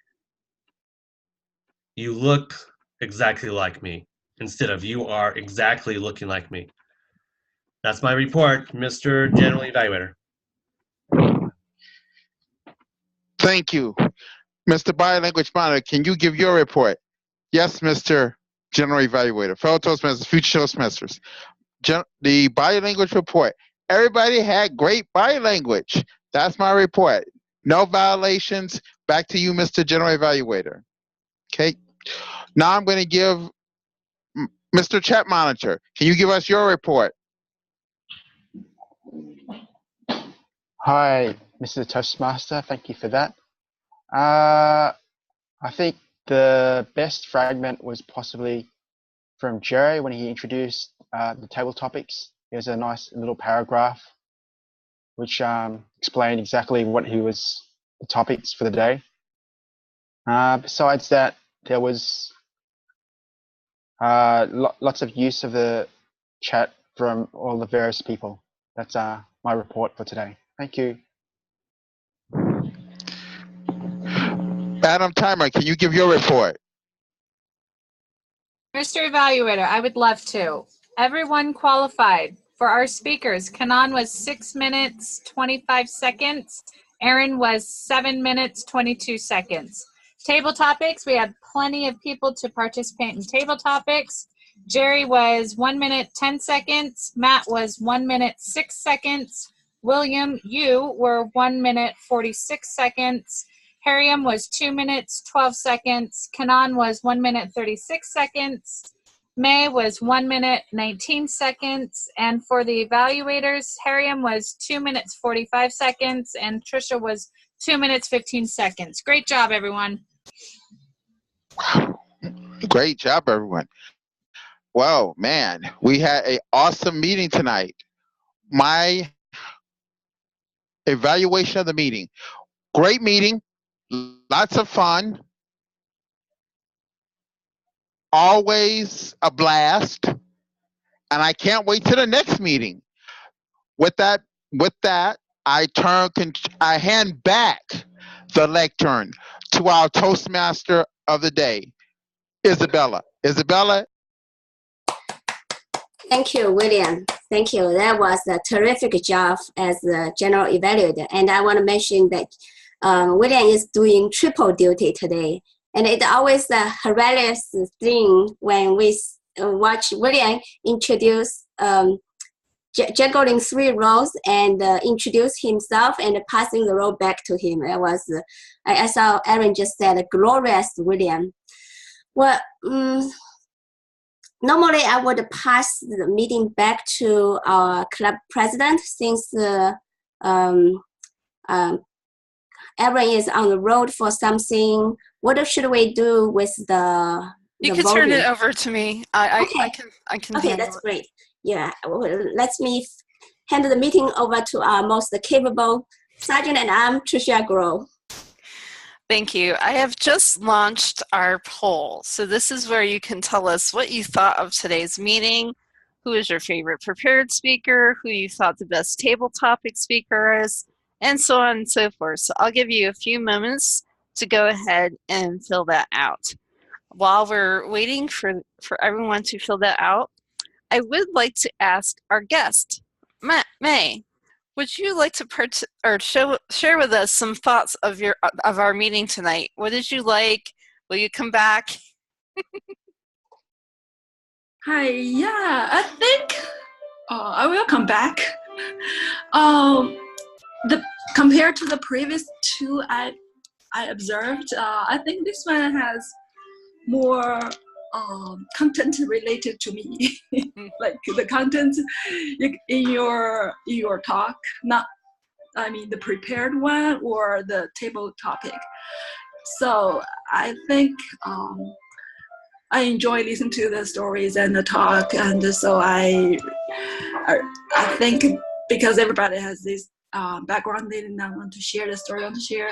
"You look exactly like me," instead of "You are exactly looking like me." That's my report, Mr. General Evaluator. Thank you. Mr. Biolanguage Monitor, can you give your report? Yes, Mr. General Evaluator. Fellow Toastmasters, future Toastmasters. The biolanguage report. Everybody had great biolanguage. That's my report. No violations. Back to you, Mr. General Evaluator. Okay. Now I'm going to give Mr. Chat Monitor. Can you give us your report? Hi, Mr. Toastmaster. Thank you for that. I think the best fragment was possibly from Jerry when he introduced the table topics. There's a nice little paragraph which explained exactly what the topics for the day. Besides that, there was lots of use of the chat from all the various people. That's my report for today. Thank you. Madam Timer, can you give your report? Mr. Evaluator, I would love to. Everyone qualified. For our speakers, Kanan was 6 minutes, 25 seconds. Aaron was 7 minutes, 22 seconds. Table topics, we had plenty of people to participate in table topics. Jerry was 1 minute, 10 seconds. Matt was 1 minute, 6 seconds. William, you were 1 minute, 46 seconds. Hariam was 2 minutes, 12 seconds. Kanan was 1 minute, 36 seconds. May was 1 minute, 19 seconds. And for the evaluators, Hariam was 2 minutes, 45 seconds. And Trisha was 2 minutes, 15 seconds. Great job, everyone. Great job, everyone. Well, man, we had an awesome meeting tonight. My evaluation of the meeting. Great meeting. Lots of fun. Always a blast. And I can't wait to the next meeting. With that, I hand back the lectern to our Toastmaster of the day, Isabella. Isabella. Thank you, William. Thank you. That was a terrific job as the general evaluator. And I want to mention that William is doing triple duty today. And it's always a hilarious thing when we watch William introduce juggling 3 roles and introduce himself and passing the role back to him. It was, I saw Aaron just said, a glorious William. Well, normally I would pass the meeting back to our club president since Aaron is on the road for something. What should we do with the You can turn it over to me. I can. Okay, that's great. Yeah, well, let me hand the meeting over to our most capable Sergeant and I'm Tricia Grow. Thank you. I have just launched our poll. So this is where you can tell us what you thought of today's meeting, who is your favorite prepared speaker, who you thought the best table topic speaker is, and so on and so forth. So I'll give you a few moments to go ahead and fill that out. While we're waiting for everyone to fill that out, I would like to ask our guest, May, would you like to share with us some thoughts of our meeting tonight? What did you like? Will you come back? Hi, yeah, I think I will come back. Compared to the previous 2 I observed, I think this one has more content related to me, like the content in your talk, not the prepared one or the table topic. So I think I enjoy listening to the stories and the talk, and so I think because everybody has this background and I want to share the story I want to share.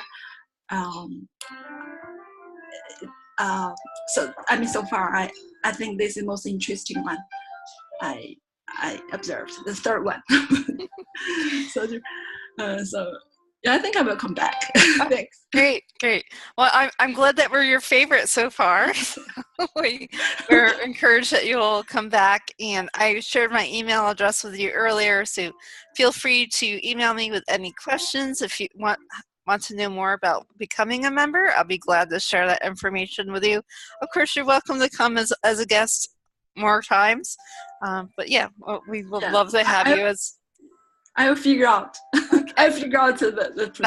So far, I think this is the most interesting one I observed. The third one. So yeah, I think I will come back. Thanks. Great. Well, I'm glad that we're your favorite so far. We're encouraged that you'll come back, and I shared my email address with you earlier, so feel free to email me with any questions if you want to know more about becoming a member. I'll be glad to share that information with you. Of course, you're welcome to come as a guest more times, but yeah, we would love to have you as. I will figure out. Okay. I figure out the procedure.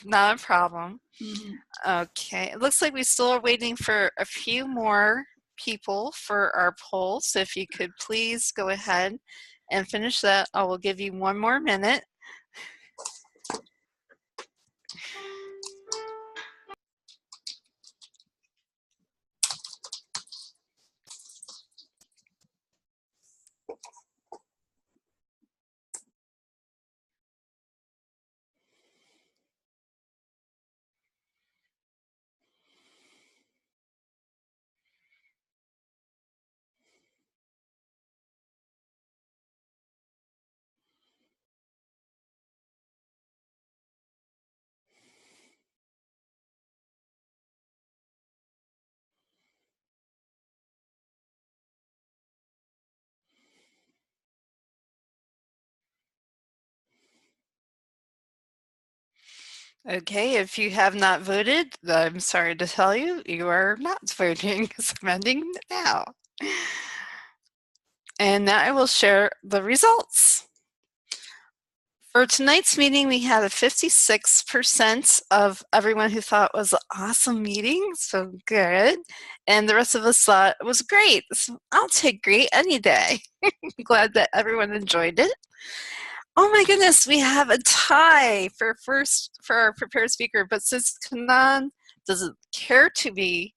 Not a problem. Mm-hmm. Okay, it looks like we still are waiting for a few more people for our poll. So if you could please go ahead and finish that, I will give you 1 more minute. Okay, if you have not voted, I'm sorry to tell you, you are not voting because I'm ending now. And now I will share the results. For tonight's meeting, we had a 56% of everyone who thought it was an awesome meeting, so good. And the rest of us thought it was great. So I'll take great any day. I'm glad that everyone enjoyed it. Oh my goodness, we have a tie for our prepared speaker, but since Kanan doesn't care to be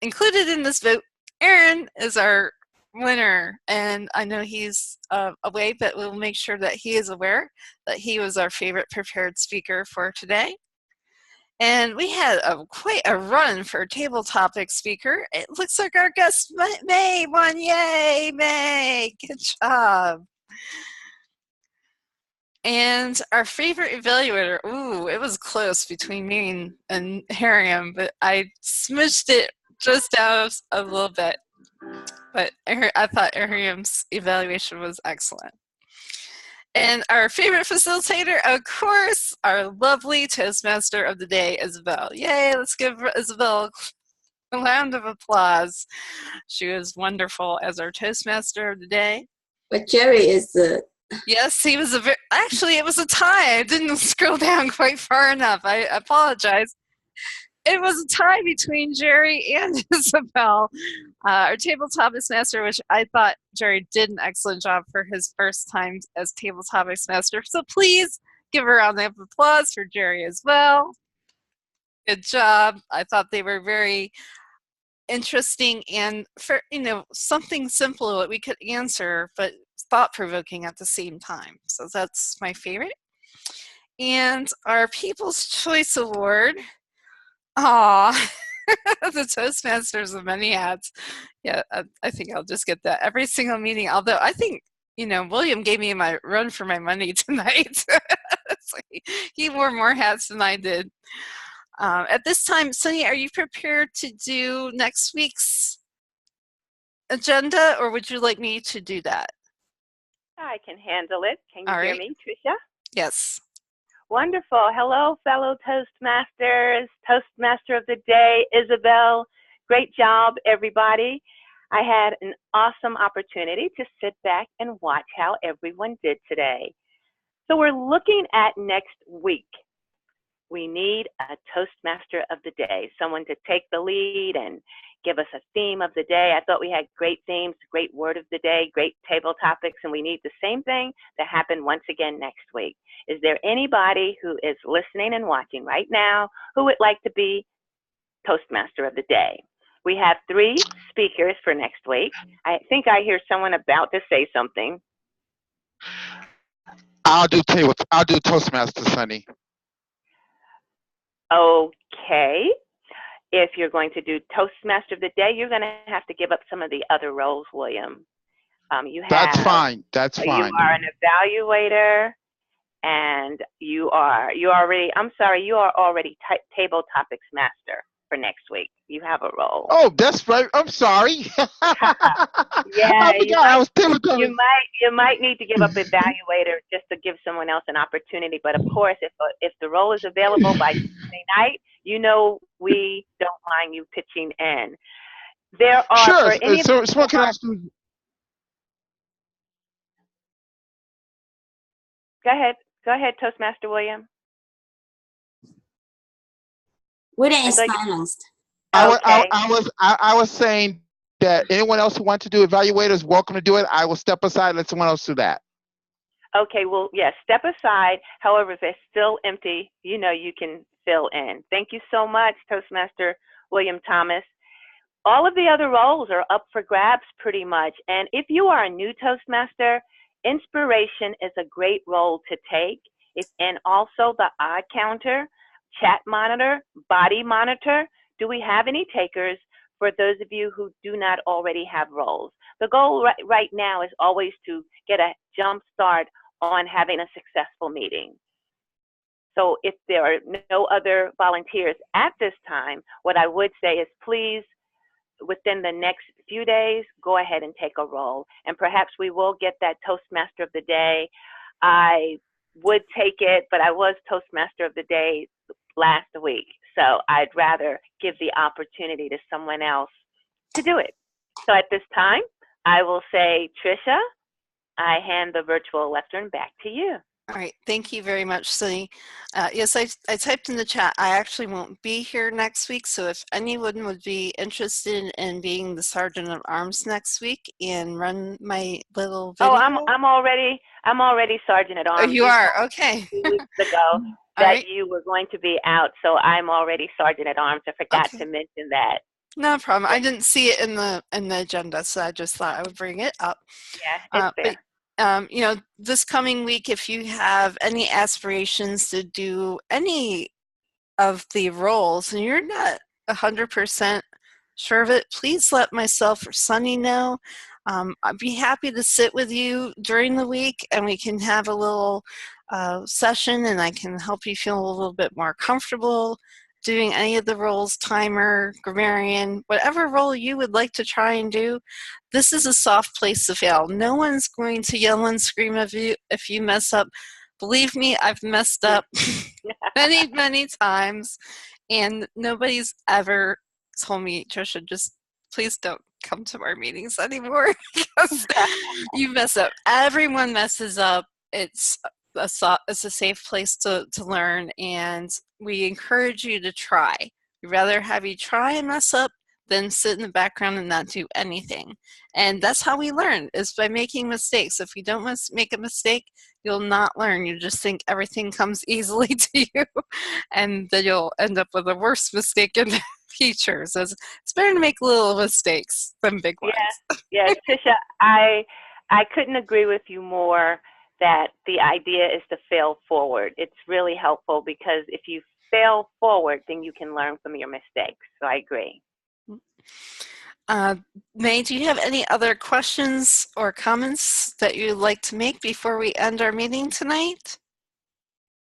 included in this vote, Aaron is our winner, and I know he's away, but we'll make sure that he is aware that he was our favorite prepared speaker for today. And we had quite a run for table topic speaker. It looks like our guest May won. Yay, May! Good job. And our favorite evaluator, ooh, it was close between me and Hariam, but I smudged it just down a little bit. But I thought Hariam's evaluation was excellent. And our favorite facilitator, of course, our lovely Toastmaster of the day, Isabel. Yay, let's give Isabel a round of applause. She was wonderful as our Toastmaster of the day. But Jerry is the... Yes, he was actually, it was a tie. I didn't scroll down quite far enough. I apologize. It was a tie between Jerry and Isabel. Our tabletop master, which I thought Jerry did an excellent job for his first time as tabletop master. So please give a round of applause for Jerry as well. Good job. I thought they were very interesting and for something simple that we could answer, but thought-provoking at the same time. So that's my favorite. And our People's Choice Award. Aw, the Toastmasters of many hats. Yeah, I think I'll just get that every single meeting. Although I think, William gave me my run for my money tonight. He wore more hats than I did. At this time, Sonia, are you prepared to do next week's agenda, or would you like me to do that? I can handle it. Can you All hear right. me, Tricia? Yes. Wonderful. Hello, fellow Toastmasters. Toastmaster of the day, Isabel. Great job, everybody. I had an awesome opportunity to sit back and watch how everyone did today. So we're looking at next week. We need a Toastmaster of the day, someone to take the lead and give us a theme of the day. I thought we had great themes, great word of the day, great table topics, and we need the same thing to happen once again next week. Is there anybody who is listening and watching right now who would like to be Toastmaster of the day? We have 3 speakers for next week. I think I hear someone about to say something. I'll do Toastmasters, honey. Okay. If you're going to do Toastmaster of the Day, you're going to have to give up some of the other roles, William. That's fine. That's You fine. are an evaluator, and you are already table topics master for next week. You have a role. Oh, that's right. I'm sorry. Yeah, I forgot I was table topics. you might need to give up evaluator just to give someone else an opportunity. But of course, if the role is available by Tuesday night, you know we don't mind you pitching in. There are Sure. for any So what can I ask you? Go ahead, Toastmaster William. William is silenced. I was saying that anyone else who wants to do evaluators is welcome to do it. I will step aside and let someone else do that. Okay, well, yes, step aside. However, if it's still empty, you know you can fill in. Thank you so much, Toastmaster William Thomas. All of the other roles are up for grabs pretty much. And if you are a new Toastmaster, inspiration is a great role to take. And also the odd counter, chat monitor, body monitor. Do we have any takers for those of you who do not already have roles? The goal right now is always to get a jump start on having a successful meeting. So if there are no other volunteers at this time, what I would say is please, within the next few days, go ahead and take a role. And perhaps we will get that Toastmaster of the Day. I would take it, but I was Toastmaster of the Day last week. So I'd rather give the opportunity to someone else to do it. So at this time, I will say, Tricia, I hand the virtual lectern back to you. All right, thank you very much, Sunny. Yes, I typed in the chat, I actually won't be here next week, so if anyone would be interested in being the Sergeant at Arms next week and run my little video. Oh, I'm already Sergeant at Arms. Oh, you are? Okay. 2 weeks ago that you were going to be out, so I'm already Sergeant at Arms. I forgot to mention that. No problem. I didn't see it in the agenda, so I just thought I would bring it up. Yeah, it's there. You know, this coming week, if you have any aspirations to do any of the roles and you're not 100% sure of it, please let myself or Sunny know. I'd be happy to sit with you during the week and we can have a little session and I can help you feel a little bit more comfortable doing any of the roles, timer, grammarian, whatever role you would like to try and do. This is a soft place to fail. No one's going to yell and scream at you if you mess up. Believe me, I've messed up many, many times, and nobody's ever told me, Trisha, just please don't come to our meetings anymore because you mess up. Everyone messes up. It's a safe place to learn, and we encourage you to try. We'd rather have you try and mess up than sit in the background and not do anything. And that's how we learn, is by making mistakes. If you don't make a mistake, you'll not learn. You just think everything comes easily to you, and then you'll end up with a worse mistake in the future. So it's better to make little mistakes than big ones. Yeah, Tricia, I couldn't agree with you more that the idea is to fail forward. It's really helpful because if you fail forward, then you can learn from your mistakes. So I agree. May, do you have any other questions or comments that you'd like to make before we end our meeting tonight?